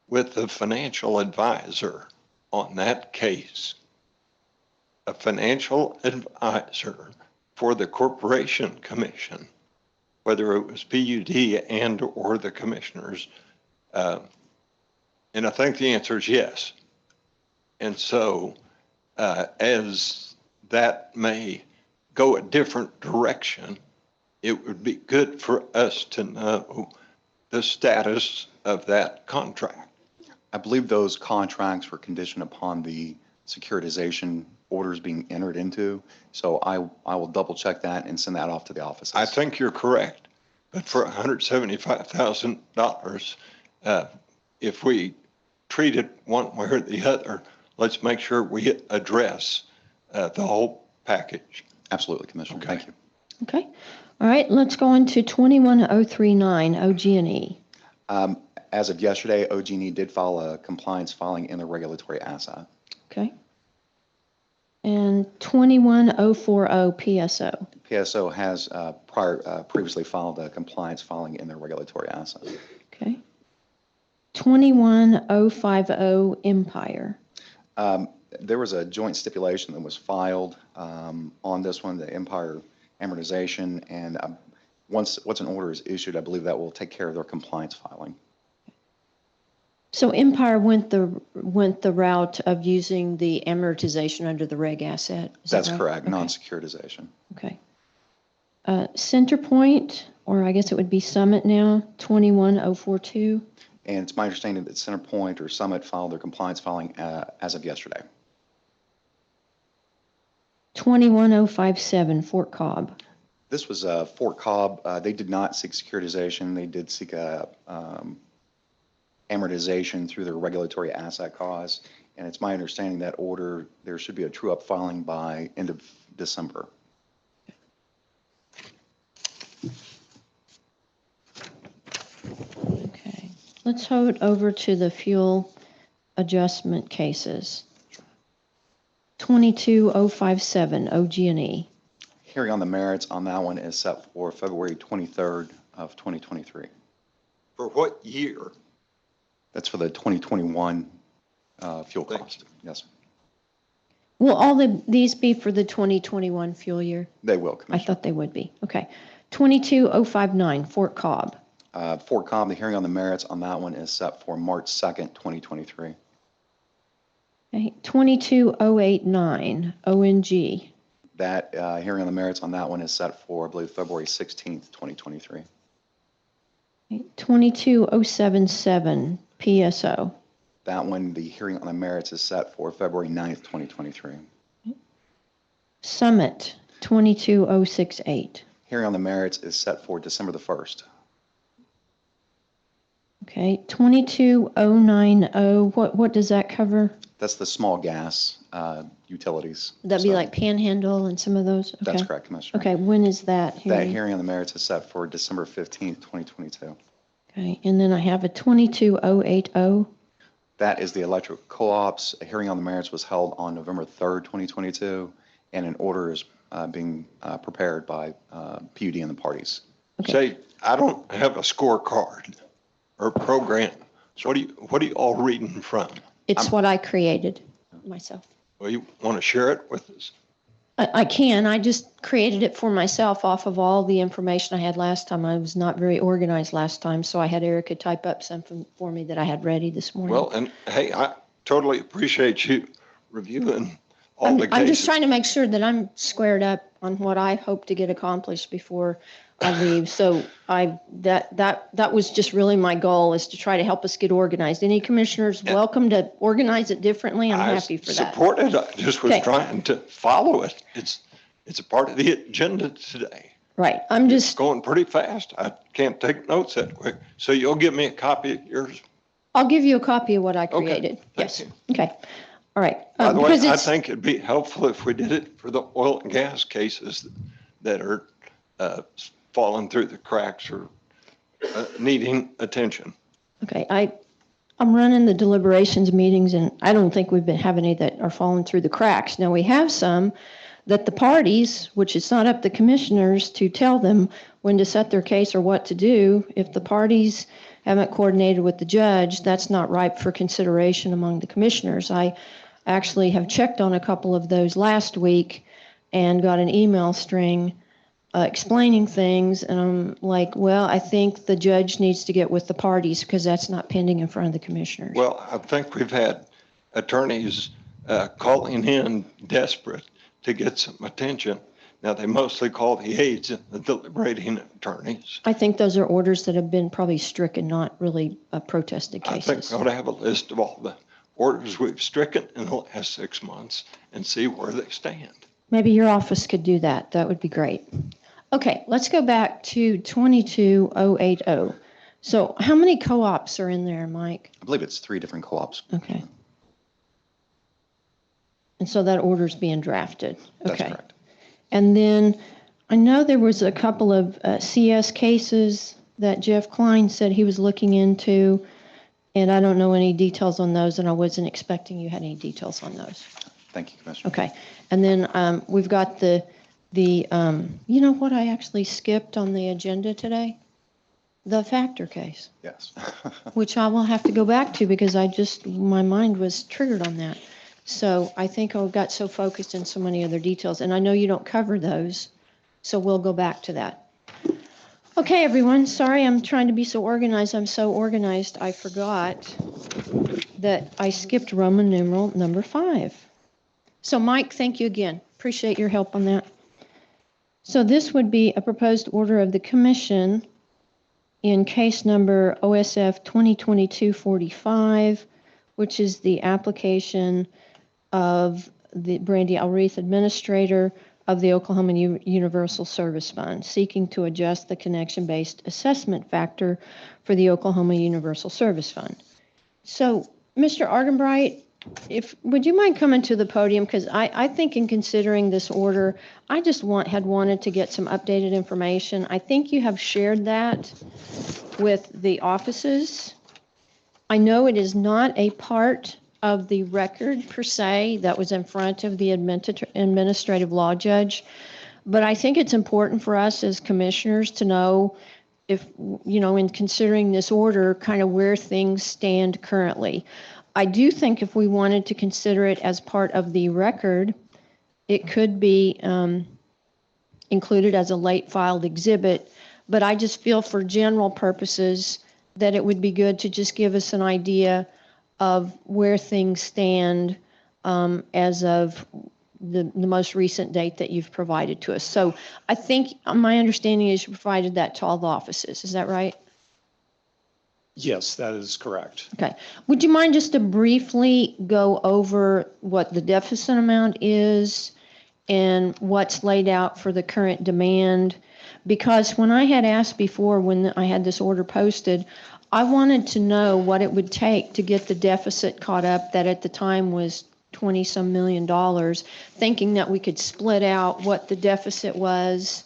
with the financial advisor on that case? A financial advisor for the Corporation Commission, whether it was PUD and or the commissioners. And I think the answer is yes. And so as that may go a different direction, it would be good for us to know the status of that contract. I believe those contracts were conditioned upon the securitization orders being entered into. So I will double check that and send that off to the offices. I think you're correct, but for $175,000, if we treat it one way or the other, let's make sure we address the whole package. Absolutely, Commissioner. Okay. Thank you. Okay. All right, let's go on to 21039, OG&E. As of yesterday, OG&E did file a compliance filing in the regulatory asset. Okay. And 21040, PSO. PSO has previously filed a compliance filing in their regulatory asset. Okay. 21050, Empire. There was a joint stipulation that was filed on this one, the Empire amortization, and once an order is issued, I believe that will take care of their compliance filing. So Empire went the route of using the amortization under the reg asset. Is that That's right? correct, Okay. non-securitization. Okay. Centerpoint, or I guess it would be Summit now, 21042. And it's my understanding that Centerpoint or Summit filed their compliance filing as of yesterday. 21057, Fort Cobb. This was Fort Cobb. They did not seek securitization. They did seek a amortization through their regulatory asset cause. And it's my understanding that order, there should be a true-up filing by end of December. Okay. Let's hold over to the fuel adjustment cases. 22057, OG&E. Hearing on the merits on that one is set for February 23rd of 2023. For what year? That's for the 2021 fuel Thank cost. Yes, sir. Will all these be for the 2021 fuel year? They will, I Commissioner. thought they would be. Okay. 22059, Fort Cobb. Fort Cobb, the hearing on the merits on that one is set for March 2nd, 2023. Okay. 22089, ONG. That hearing on the merits on that one is set for, I believe, February 16th, 2023. Okay. 22077, PSO. That one, the hearing on the merits is set for February 9th, 2023. Summit, 22068. Hearing on the merits is set for December the 1st. Okay. 22090, what does that cover? That's the small gas utilities. Would that be So like Panhandle and some of those? Okay. That's correct, Commissioner. Okay, when is that That hearing? hearing on the merits is set for December 15th, 2022. Okay, and then I have a 22080. That is the electric co-ops. A hearing on the merits was held on November 3rd, 2022, and an order is being prepared by PUD and the parties. Okay. Say, I don't have a scorecard or program. So what are you all reading from? It's what I created myself. Well, you want to share it with us? I can, I just created it for myself off of all the information I had last time. I was not very organized last time, so I had Erica type up something for me that I had ready this morning. Well, and hey, I totally appreciate you reviewing all the cases. I'm just trying to make sure that I'm squared up on what I hope to get accomplished before I leave. So that was just really my goal, is to try to help us get organized. Any commissioners welcome to organize it differently? I'm happy for that. I support it. I just was Okay. trying to follow it. It's a part of the agenda today. Right, I'm It's just, going pretty fast. I can't take notes that quick. So you'll give me a copy of yours? I'll give you a copy of what I Okay, created. thank Yes, you. okay, all right. By the way, Because I it's- think it'd be helpful if we did it for the oil and gas cases that are falling through the cracks or needing attention. Okay, I'm running the deliberations meetings, and I don't think we've been having any that are falling through the cracks. Now, we have some that the parties, which it's not up to commissioners to tell them when to set their case or what to do. If the parties haven't coordinated with the judge, that's not ripe for consideration among the commissioners. I actually have checked on a couple of those last week and got an email string explaining things, and I'm like, well, I think the judge needs to get with the parties because that's not pending in front of the commissioners. Well, I think we've had attorneys calling in desperate to get some attention. Now, they mostly call the aides and the deliberating attorneys. I think those are orders that have been probably stricken, not really protested I think cases. we ought to have a list of all the orders we've stricken in the last 6 months and see where they stand. Maybe your office could do that. That would be great. Okay, let's go back to 22080. So how many co-ops are in there, Mike? I believe it's 3 different co-ops. Okay. And so that order's being drafted. That's Okay. correct. And then I know there was a couple of CS cases that Jeff Klein said he was looking into, and I don't know any details on those, and I wasn't expecting you had any details on those. Thank you, Commissioner. Okay. And then we've got the you know what I actually skipped on the agenda today? The factor case, Yes. which I will have to go back to because my mind was triggered on that. So I think I got so focused in so many other details, and I know you don't cover those, so we'll go back to that. Okay, everyone, sorry, I'm trying to be so organized. I'm so organized, I forgot that I skipped Roman numeral number 5. So Mike, thank you again. Appreciate your help on that. So this would be a proposed order of the commission in case number OSF 2022-45, which is the application of the Brandy Alreath, administrator of the Oklahoma Universal Service Fund, seeking to adjust the connection-based assessment factor for the Oklahoma Universal Service Fund. So, Mr. Argenbright, would you mind coming to the podium? Because I think in considering this order, I just had wanted to get some updated information. I think you have shared that with the offices. I know it is not a part of the record per se that was in front of the administrative law judge, but I think it's important for us as commissioners to know if, in considering this order, kind of where things stand currently. I do think if we wanted to consider it as part of the record, it could be included as a late filed exhibit, but I just feel for general purposes that it would be good to just give us an idea of where things stand as of the most recent date that you've provided to us. So I think my understanding is you provided that to all the offices. Is that right? Yes, that is correct. Okay. Would you mind just to briefly go over what the deficit amount is and what's laid out for the current demand? Because when I had asked before, when I had this order posted, I wanted to know what it would take to get the deficit caught up that at the time was $20-some million, thinking that we could split out what the deficit was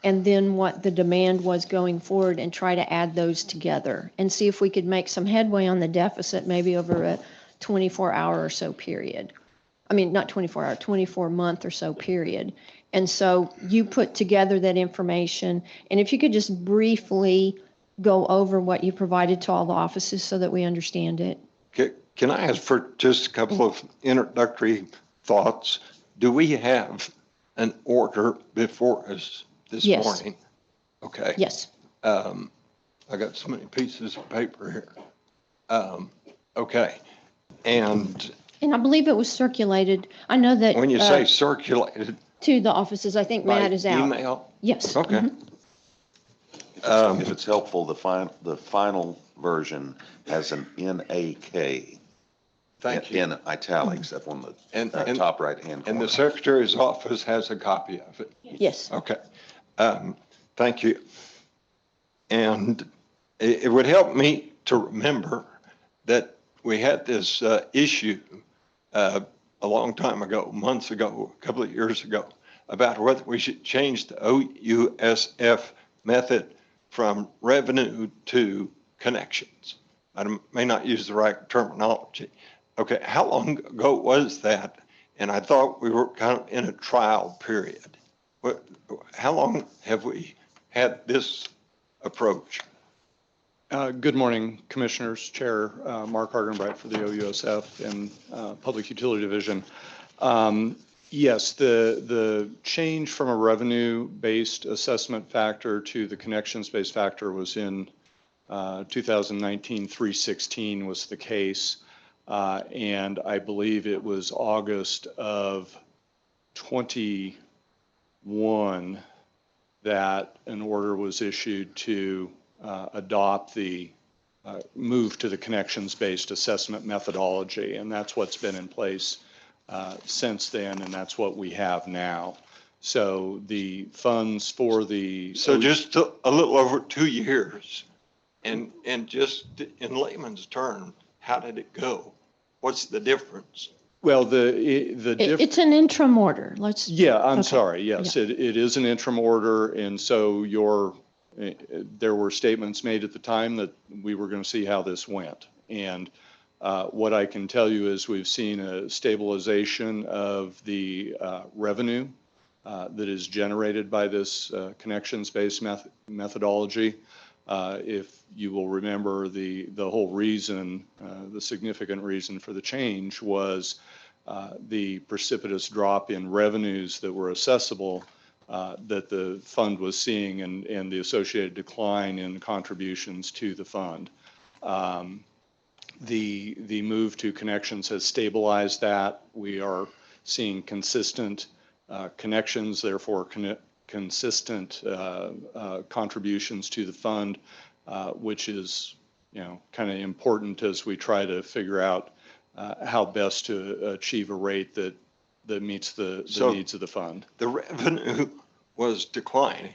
and then what the demand was going forward and try to add those together and see if we could make some headway on the deficit maybe over a 24-hour or so period. I mean, not 24-hour, 24-month or so period. And so you put together that information, and if you could just briefly go over what you provided to all the offices so that we understand it. Can I ask for just a couple of introductory thoughts? Do we have an order before us this Yes. morning? Okay. Yes. I got so many pieces of paper here. Okay. And And I believe it was circulated. I know that. when you say circulated, to the offices, I think by Matt is out. email? Yes. Okay. Mhm. If it's helpful, the final version has an NAK Thank you. in italics up on And- the and- top right-hand corner. And the secretary's office has a copy of it. Yes. Okay. Thank you. And it would help me to remember that we had this issue a long time ago, months ago, a couple of years ago, about whether we should change the OUSF method from revenue to connections. I may not use the right terminology. Okay, how long ago was that? And I thought we were kind of in a trial period. How long have we had this approach? Good morning, Commissioners, Chair Mark Argenbright for the OUSF and Public Utility Division. Yes, the change from a revenue-based assessment factor to the connections-based factor was in 2019, 316 was the case. And I believe it was August of 2021 that an order was issued to adopt the move to the connections-based assessment methodology, and that's what's been in place since then, and that's what we have now. So the funds for the So just a little over 2 years, and just in layman's terms, how did it go? What's the difference? well, It's an interim order. Let's. Yeah, I'm Okay. sorry. Yes, Yeah. it is an interim order, and so there were statements made at the time that we were going to see how this went. And what I can tell you is we've seen a stabilization of the revenue that is generated by this connections-based methodology. If you will remember, the whole reason, the significant reason for the change was the precipitous drop in revenues that were accessible that the fund was seeing, and the associated decline in contributions to the fund. The move to connections has stabilized that. We are seeing consistent connections, therefore consistent contributions to the fund, which is, kind of important as we try to figure out how best to achieve a rate that meets the needs of the fund. The revenue was declining,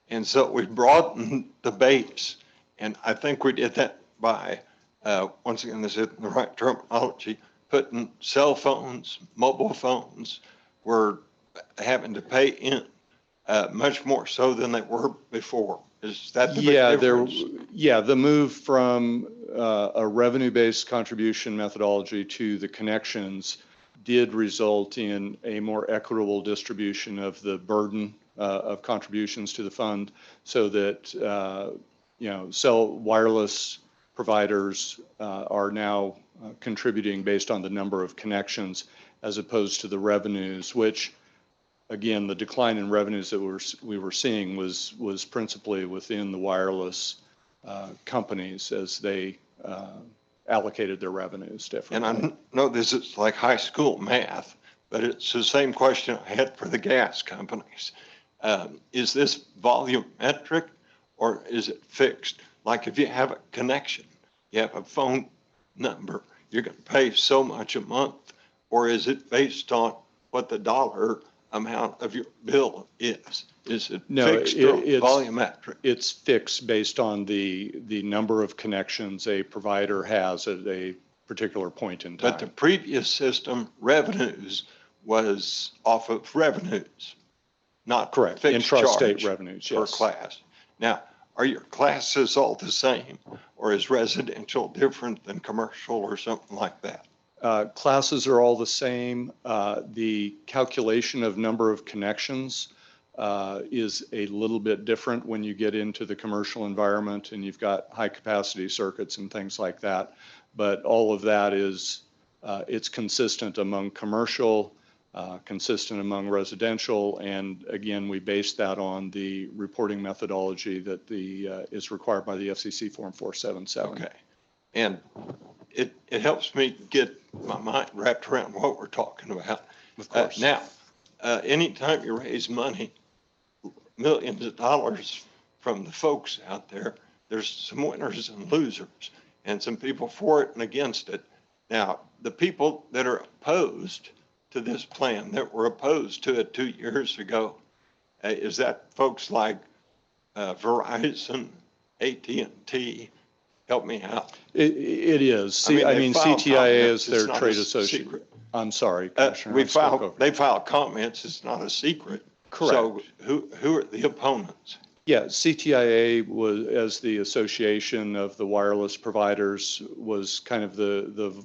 and so we broadened the base, and I think we did that by, once again, this is the right terminology, putting cell phones, mobile phones were having to pay in much more so than they were before. Is that the big difference? The move from a revenue-based contribution methodology to the connections did result in a more equitable distribution of the burden of contributions to the fund, so that cell wireless providers are now contributing based on the number of connections as opposed to the revenues, which, again, the decline in revenues that we were seeing was principally within the wireless companies as they allocated their revenues differently. And I know this is like high school math, but it's the same question I had for the gas companies. Is this volumetric or is it fixed? Like if you have a connection, you have a phone number, you're going to pay so much a month, or is it based on what the dollar amount of your bill is? Is it fixed or volumetric? It's fixed based on the number of connections a provider has at a particular point in time. But the previous system, revenues, was off of revenues, not correct. fixed Intrastate charge revenues, per yes. class. Now, are your classes all the same, or is residential different than commercial or something like that? Classes are all the same. The calculation of number of connections is a little bit different when you get into the commercial environment and you've got high capacity circuits and things like that. But all of that is, it's consistent among commercial, consistent among residential. And again, we base that on the reporting methodology that is required by the FCC Form 477. Okay. And it helps me get my mind wrapped around what we're talking about. Of course. Now, anytime you raise money, millions of dollars from the folks out there, there's some winners and losers, and some people for it and against it. Now, the people that are opposed to this plan, that were opposed to it 2 years ago, is that folks like Verizon, AT&T? Help me out. It is. I mean CTIA is comments. their It's not trade a association. secret. I'm sorry, Commissioner. They filed comments. It's not a secret. Correct. So who are the opponents? Yeah, CTIA was, as the association of the wireless providers, was kind of the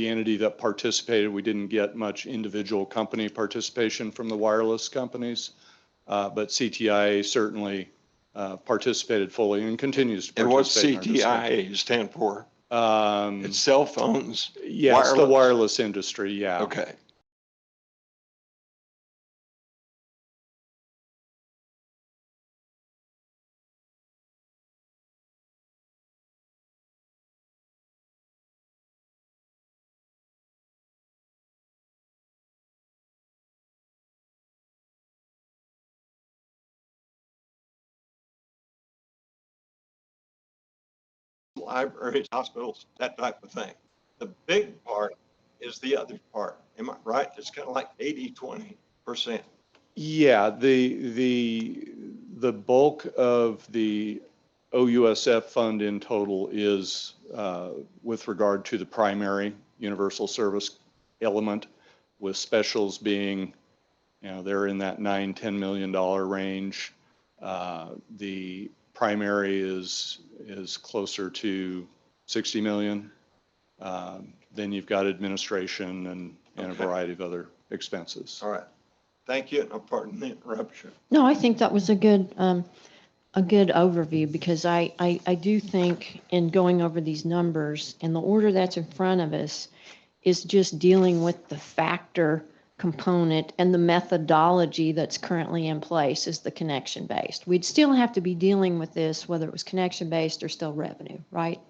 entity that participated. We didn't get much individual company participation from the wireless companies, but CTIA certainly participated fully and continues to participate. And what's CTIA stand for? Um, It's cell phones. yeah, it's the wireless industry. Yeah. Okay. libraries, hospitals, that type of thing. The big part is the other part. Am I right? It's kind of like 80-20%. Yeah, the bulk of the OUSF fund in total is with regard to the primary universal service element, with specials being, they're in that $9-10 million range. The primary is closer to 60 million. Then you've got administration and a variety of other expenses. All right. Thank you. And pardon the interruption. No, I think that was a good overview, because I do think in going over these numbers, and the order that's in front of us is just dealing with the factor component, and the methodology that's currently in place is the connection based. We'd still have to be dealing with this whether it was connection based or still revenue, right?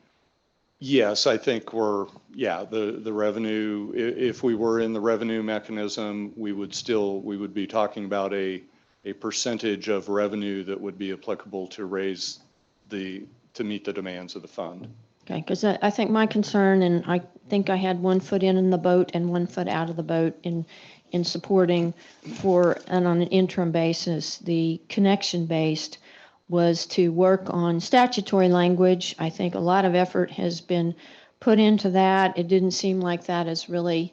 Yes, I think the revenue, if we were in the revenue mechanism, we would be talking about a percentage of revenue that would be applicable to to meet the demands of the fund. Okay, because I think my concern, and I think I had 1 foot in the boat and 1 foot out of the boat in supporting and on an interim basis, the connection based was to work on statutory language. I think a lot of effort has been put into that. It didn't seem like that has really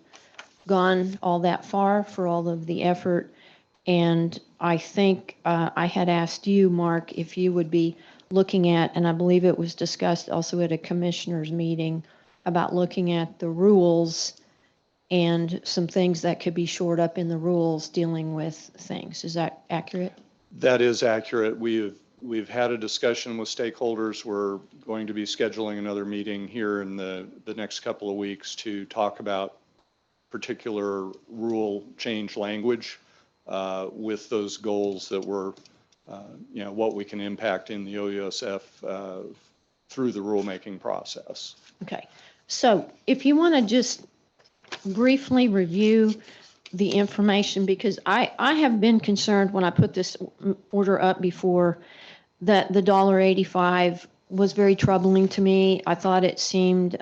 gone all that far for all of the effort. And I think I had asked you, Mark, if you would be looking at, and I believe it was discussed also at a commissioners meeting, about looking at the rules and some things that could be shored up in the rules dealing with things. Is that accurate? That is accurate. We've had a discussion with stakeholders. We're going to be scheduling another meeting here in the next couple of weeks to talk about particular rule change language with those goals that were, what we can impact in the OUSF through the rulemaking process. Okay. So if you want to just briefly review the information, because I have been concerned when I put this order up before that the $1.85 was very troubling to me. I thought it seemed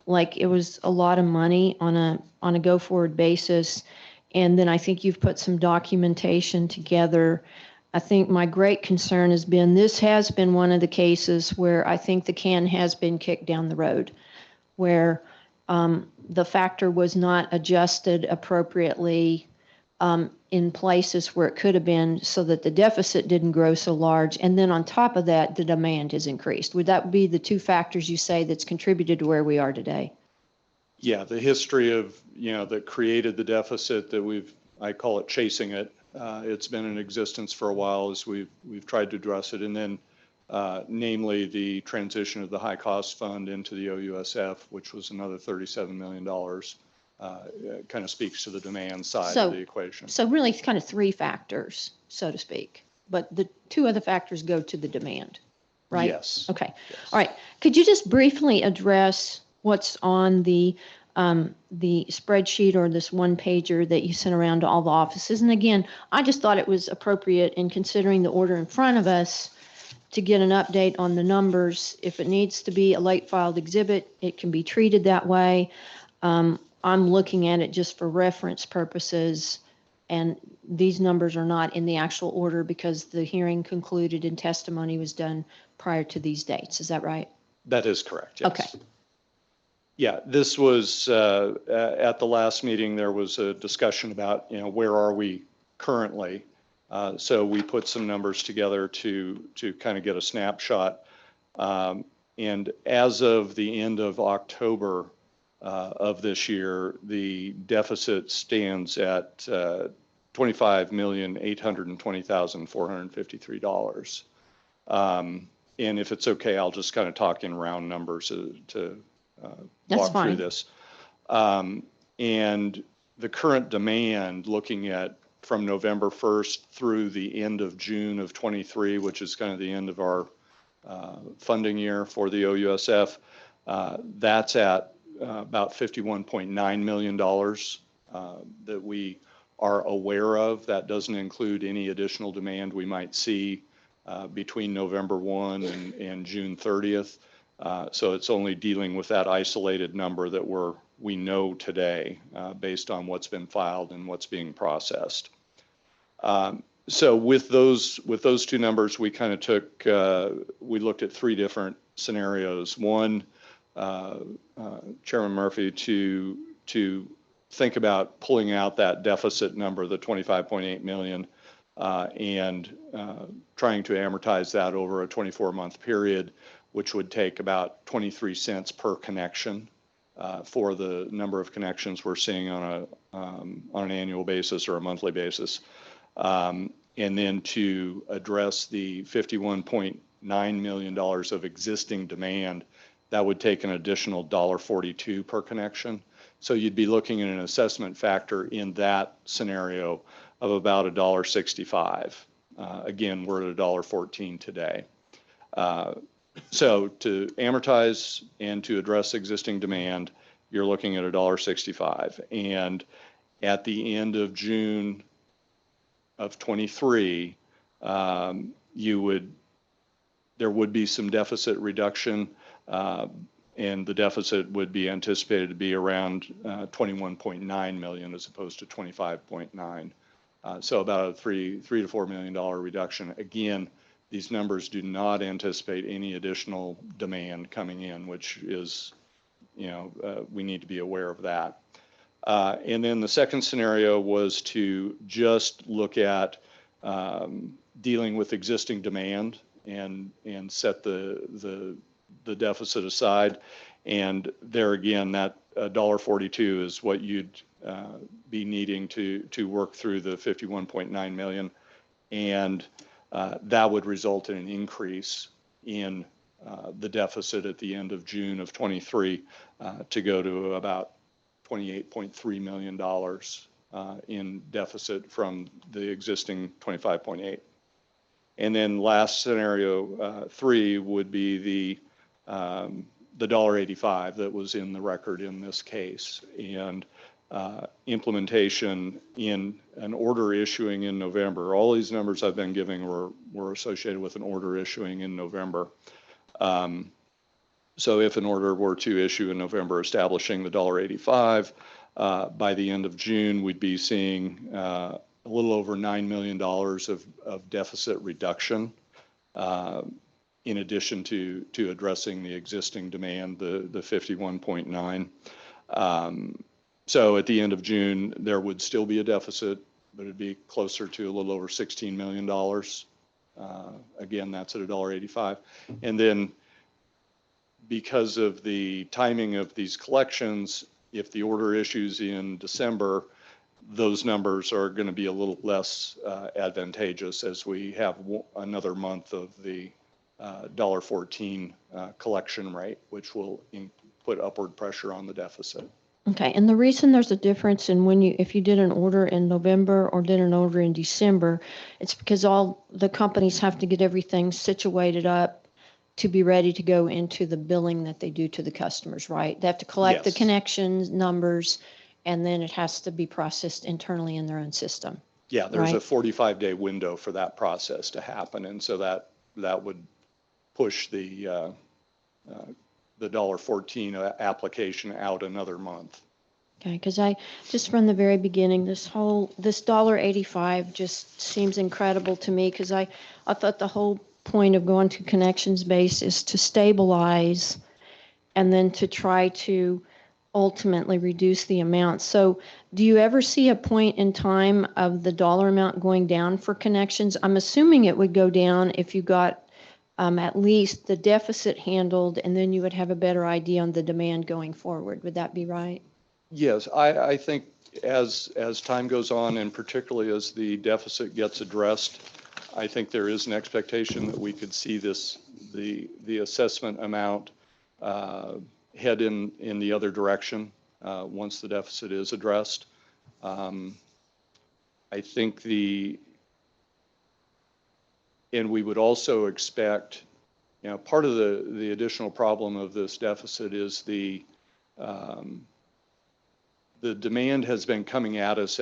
like it was a lot of money on a go forward basis. And then I think you've put some documentation together. I think my great concern has been, this has been one of the cases where I think the can has been kicked down the road, where the factor was not adjusted appropriately in places where it could have been, so that the deficit didn't grow so large. And then on top of that, the demand has increased. Would that be the two factors you say that's contributed to where we are today? Yeah, the history of, that created the deficit that I call it chasing it. It's been in existence for a while as we've tried to address it. And then namely the transition of the high cost fund into the OUSF, which was another $37 million, kind of speaks to the demand side of the equation. So really it's kind of three factors, so to speak, but the two other factors go to the demand, right? Yes. Okay. Yes. All right. Could you just briefly address what's on the spreadsheet or this one pager that you sent around to all the offices? And again, I just thought it was appropriate in considering the order in front of us to get an update on the numbers. If it needs to be a late filed exhibit, it can be treated that way. I'm looking at it just for reference purposes, and these numbers are not in the actual order because the hearing concluded and testimony was done prior to these dates. Is that right? That is correct, yes. Okay. Yeah, this was, at the last meeting, there was a discussion about, where are we currently? So we put some numbers together to kind of get a snapshot. And as of the end of October of this year, the deficit stands at $25,820,453. And if it's okay, I'll just kind of talk in round numbers to walk through this. And the current demand, looking at from November 1st through the end of June of 23, which is kind of the end of our funding year for the OUSF, that's at about $51.9 million that we are aware of. That doesn't include any additional demand we might see between November 1 and June 30th. So it's only dealing with that isolated number that we know today based on what's been filed and what's being processed. So with those two numbers, we kind of we looked at three different scenarios. One, Chairman Murphy, to think about pulling out that deficit number, the 25.8 million, and trying to amortize that over a 24-month period, which would take about 23 cents per connection for the number of connections we're seeing on an annual basis or a monthly basis. And then to address the $51.9 million of existing demand, that would take an additional $1.42 per connection. So you'd be looking at an assessment factor in that scenario of about $1.65. Again, we're at $1.14 today. So to amortize and to address existing demand, you're looking at $1.65. And at the end of June of 23, there would be some deficit reduction, and the deficit would be anticipated to be around 21.9 million as opposed to 25.9. So about a $3 to $4 million reduction. Again, these numbers do not anticipate any additional demand coming in, which is, we need to be aware of that. And then the second scenario was to just look at dealing with existing demand and set the deficit aside. And there again, that $1.42 is what you'd be needing to work through the 51.9 million. And that would result in an increase in the deficit at the end of June of 23 to go to about $28.3 million in deficit from the existing 25.8. And then last scenario 3 would be the $1.85 that was in the record in this case, and implementation in an order issuing in November. All these numbers I've been giving were associated with an order issuing in November. So if an order were to issue in November establishing the $1.85, by the end of June, we'd be seeing a little over $9 million of deficit reduction, in addition to addressing the existing demand, the 51.9. So at the end of June, there would still be a deficit, but it'd be closer to a little over $16 million. Again, that's at $1.85. And then because of the timing of these collections, if the order issues in December, those numbers are going to be a little less advantageous as we have another month of the $1.14 collection rate, which will put upward pressure on the deficit. Okay, and the reason there's a difference in if you did an order in November or did an order in December, it's because all the companies have to get everything situated up to be ready to go into the billing that they do to the customers, right? They have to collect the connections numbers, and then it has to be processed internally in their own system. Yeah, there's right? a 45-day window for that process to happen, and so that would push the $1.14 application out another month. Okay, because I just from the very beginning, this $1.85 just seems incredible to me, because I thought the whole point of going to connections base is to stabilize and then to try to ultimately reduce the amount. So do you ever see a point in time of the dollar amount going down for connections? I'm assuming it would go down if you got at least the deficit handled, and then you would have a better idea on the demand going forward. Would that be right? Yes, I think as time goes on, and particularly as the deficit gets addressed, I think there is an expectation that we could see the assessment amount head in the other direction once the deficit is addressed. I think and we would also expect, part of the additional problem of this deficit is the demand has been coming at us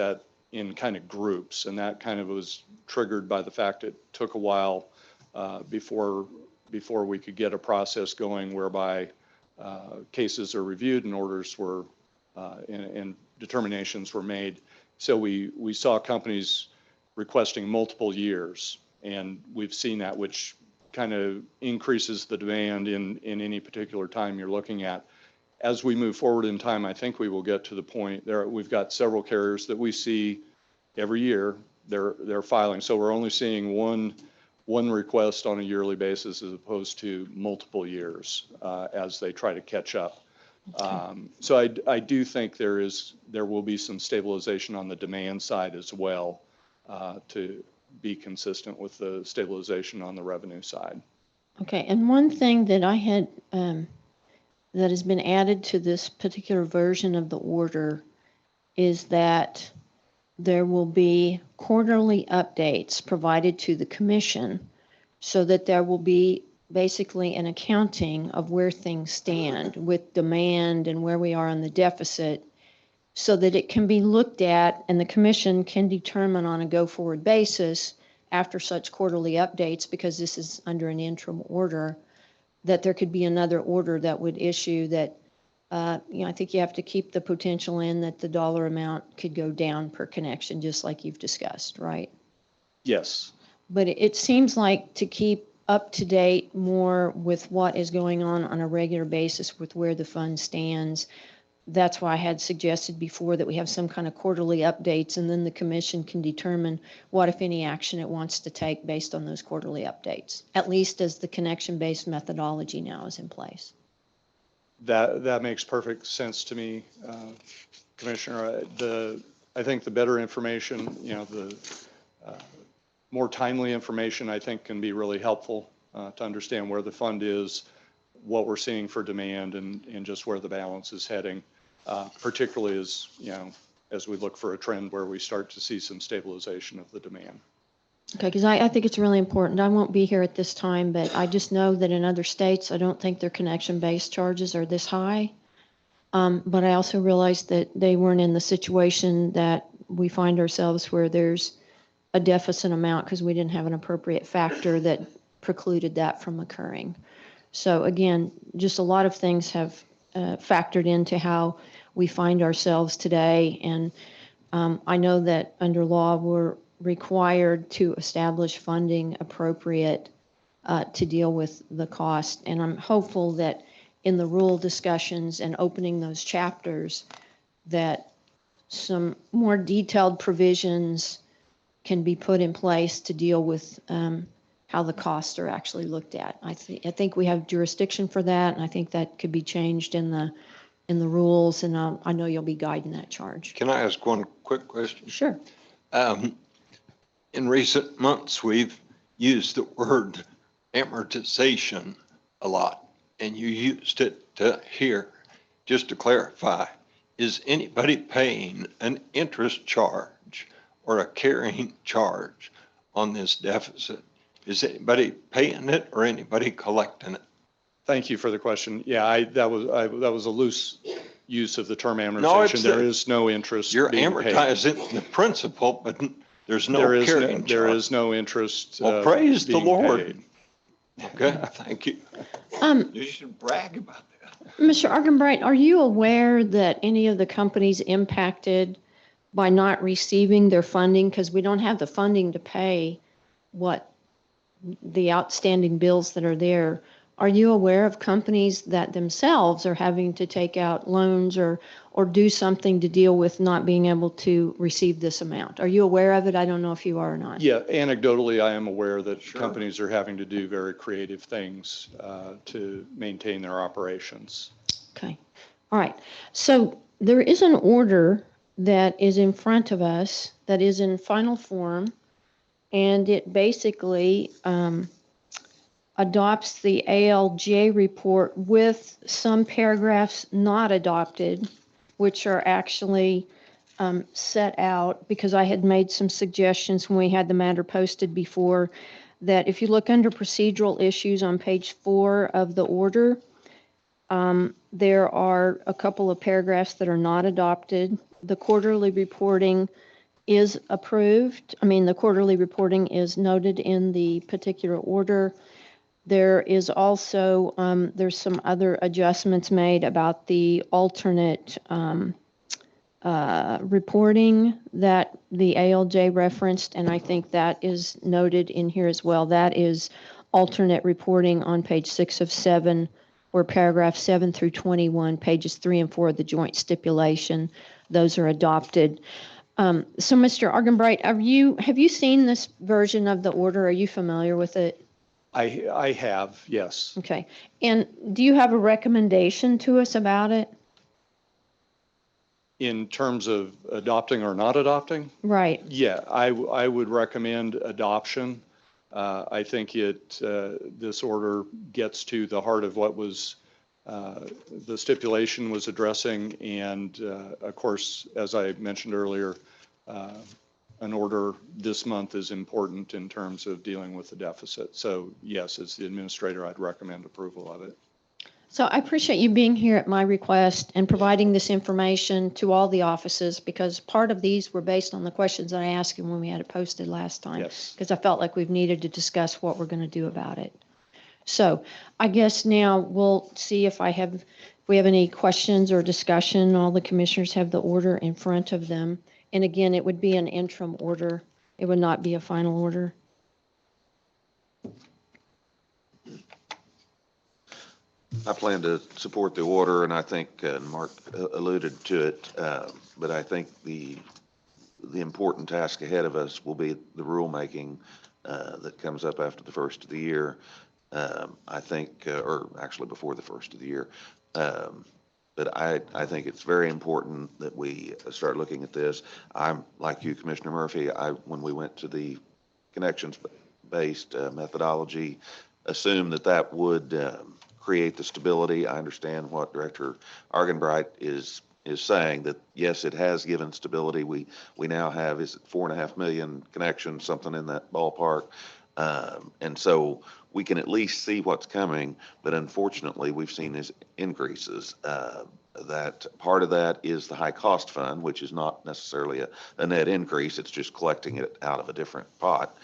in kind of groups, and that kind of was triggered by the fact it took a while before before we could get a process going whereby cases are reviewed and orders were, and determinations were made. So we saw companies requesting multiple years, and we've seen that, which kind of increases the demand in any particular time you're looking at. As we move forward in time, I think we will get to the point there. We've got several carriers that we see every year. They're filing, so we're only seeing one request on a yearly basis as opposed to multiple years as they try to catch up. So I do think there will be some stabilization on the demand side as well to be consistent with the stabilization on the revenue side. Okay, and one thing that I had that has been added to this particular version of the order is that there will be quarterly updates provided to the commission so that there will be basically an accounting of where things stand with demand and where we are on the deficit, so that it can be looked at and the commission can determine on a go-forward basis after such quarterly updates, because this is under an interim order, that there could be another order that would issue that, I think you have to keep the potential in that the dollar amount could go down per connection, just like you've discussed, right? Yes. But it seems like to keep up to date more with what is going on a regular basis with where the fund stands. That's why I had suggested before that we have some kind of quarterly updates, and then the commission can determine what, if any, action it wants to take based on those quarterly updates, at least as the connection-based methodology now is in place. That makes perfect sense to me, Commissioner. I think the better information, the more timely information, I think, can be really helpful to understand where the fund is, what we're seeing for demand, and just where the balance is heading, particularly as we look for a trend where we start to see some stabilization of the demand. Okay, because I think it's really important. I won't be here at this time, but I just know that in other states, I don't think their connection-based charges are this high. But I also realized that they weren't in the situation that we find ourselves where there's a deficit amount because we didn't have an appropriate factor that precluded that from occurring. So again, just a lot of things have factored into how we find ourselves today. And I know that under law, we're required to establish funding appropriate to deal with the cost. And I'm hopeful that in the rule discussions and opening those chapters, that some more detailed provisions can be put in place to deal with how the costs are actually looked at. I think we have jurisdiction for that, and I think that could be changed in the rules, and I know you'll be guiding that charge. Can I ask one quick question? Sure. In recent months, we've used the word amortization a lot, and you used it here. Just to clarify, is anybody paying an interest charge or a carrying charge on this deficit? Is anybody paying it or anybody collecting it? Thank you for the question. Yeah, that was a loose use of the term amortization. There is no interest. You're amortizing the principal, but there's no carrying charge. There is no interest. Well, praise the Lord. Paid. Okay, thank you. You should brag about that. Mr. Argenbright, are you aware that any of the companies impacted by not receiving their funding, because we don't have the funding to pay what the outstanding bills that are there? Are you aware of companies that themselves are having to take out loans or do something to deal with not being able to receive this amount? Are you aware of it? I don't know if you are or not. Yeah, anecdotally, I am aware that companies are having to do very creative things to maintain their operations. Okay. All right. So there is an order that is in front of us that is in final form, and it basically adopts the ALJ report with some paragraphs not adopted, which are actually set out, because I had made some suggestions when we had the matter posted before, that if you look under procedural issues on page 4 of the order, there are a couple of paragraphs that are not adopted. The quarterly reporting is approved. I mean, the quarterly reporting is noted in the particular order. There is also, there's some other adjustments made about the alternate reporting that the ALJ referenced, and I think that is noted in here as well. That is alternate reporting on page 6 of 7, where paragraph 7 through 21, pages 3 and 4 of the joint stipulation, those are adopted. So Mr. Argenbright, have you seen this version of the order? Are you familiar with it? I have, yes. Okay. And do you have a recommendation to us about it? In terms of adopting or not adopting? Right. Yeah, I would recommend adoption. I think this order gets to the heart of what was the stipulation was addressing. And of course, as I mentioned earlier, an order this month is important in terms of dealing with the deficit. So yes, as the administrator, I'd recommend approval of it. So I appreciate you being here at my request and providing this information to all the offices, because part of these were based on the questions that I asked you when we had it posted last time. Yes. Because I felt like we've needed to discuss what we're going to do about it. So I guess now we'll see if we have any questions or discussion. All the commissioners have the order in front of them. And again, it would be an interim order. It would not be a final order. I plan to support the order, and I think Mark alluded to it, but I think the important task ahead of us will be the rulemaking that comes up after the first of the year. I think, or actually before the first of the year. But I think it's very important that we start looking at this. I'm like you, Commissioner Murphy. When we went to the connections-based methodology, assumed that would create the stability. I understand what Director Argenbright is saying, that yes, it has given stability. We now have, is it 4.5 million connections, something in that ballpark. And so we can at least see what's coming, but unfortunately we've seen these increases. That part of that is the high cost fund, which is not necessarily a net increase. It's just collecting it out of a different pot.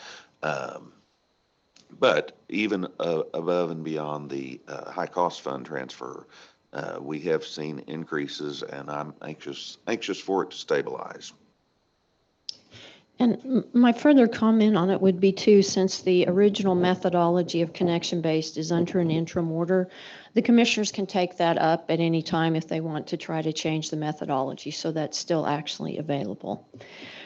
But even above and beyond the high cost fund transfer, we have seen increases, and I'm anxious for it to stabilize. And my further comment on it would be too, since the original methodology of connection-based is under an interim order, the commissioners can take that up at any time if they want to try to change the methodology. So that's still actually available.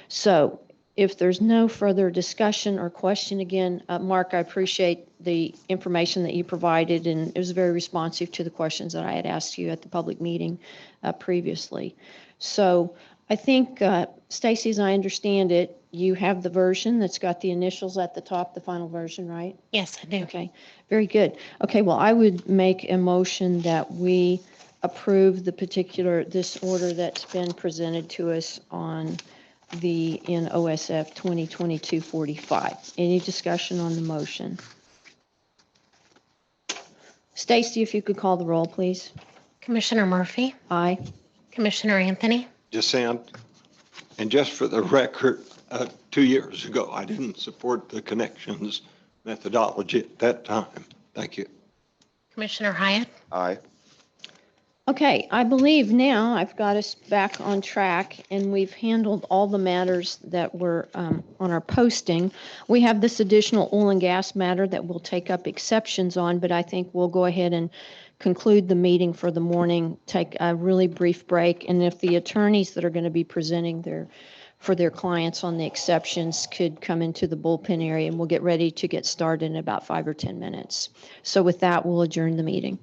So if there's no further discussion or question, again, Mark, I appreciate the information that you provided, and it was very responsive to the questions that I had asked you at the public meeting previously. So I think, Stacy, as I understand it, you have the version that's got the initials at the top, the final version, right? Yes, I do. Okay, very good. Okay, well, I would make a motion that we approve this order that's been presented to us in OSF 2022-45. Any discussion on the motion? Stacy, if you could call the roll, please. Commissioner Murphy, Aye. Commissioner Anthony, Dissent. And just for the record, 2 years ago, I didn't support the connections methodology at that time. Thank you. Commissioner Hyatt, Aye. Okay, I believe now I've got us back on track, and we've handled all the matters that were on our posting. We have this additional oil and gas matter that we'll take up exceptions on, but I think we'll go ahead and conclude the meeting for the morning, take a really brief break, and if the attorneys that are going to be presenting for their clients on the exceptions could come into the bullpen area, and we'll get ready to get started in about 5 or 10 minutes. So with that, we'll adjourn the meeting.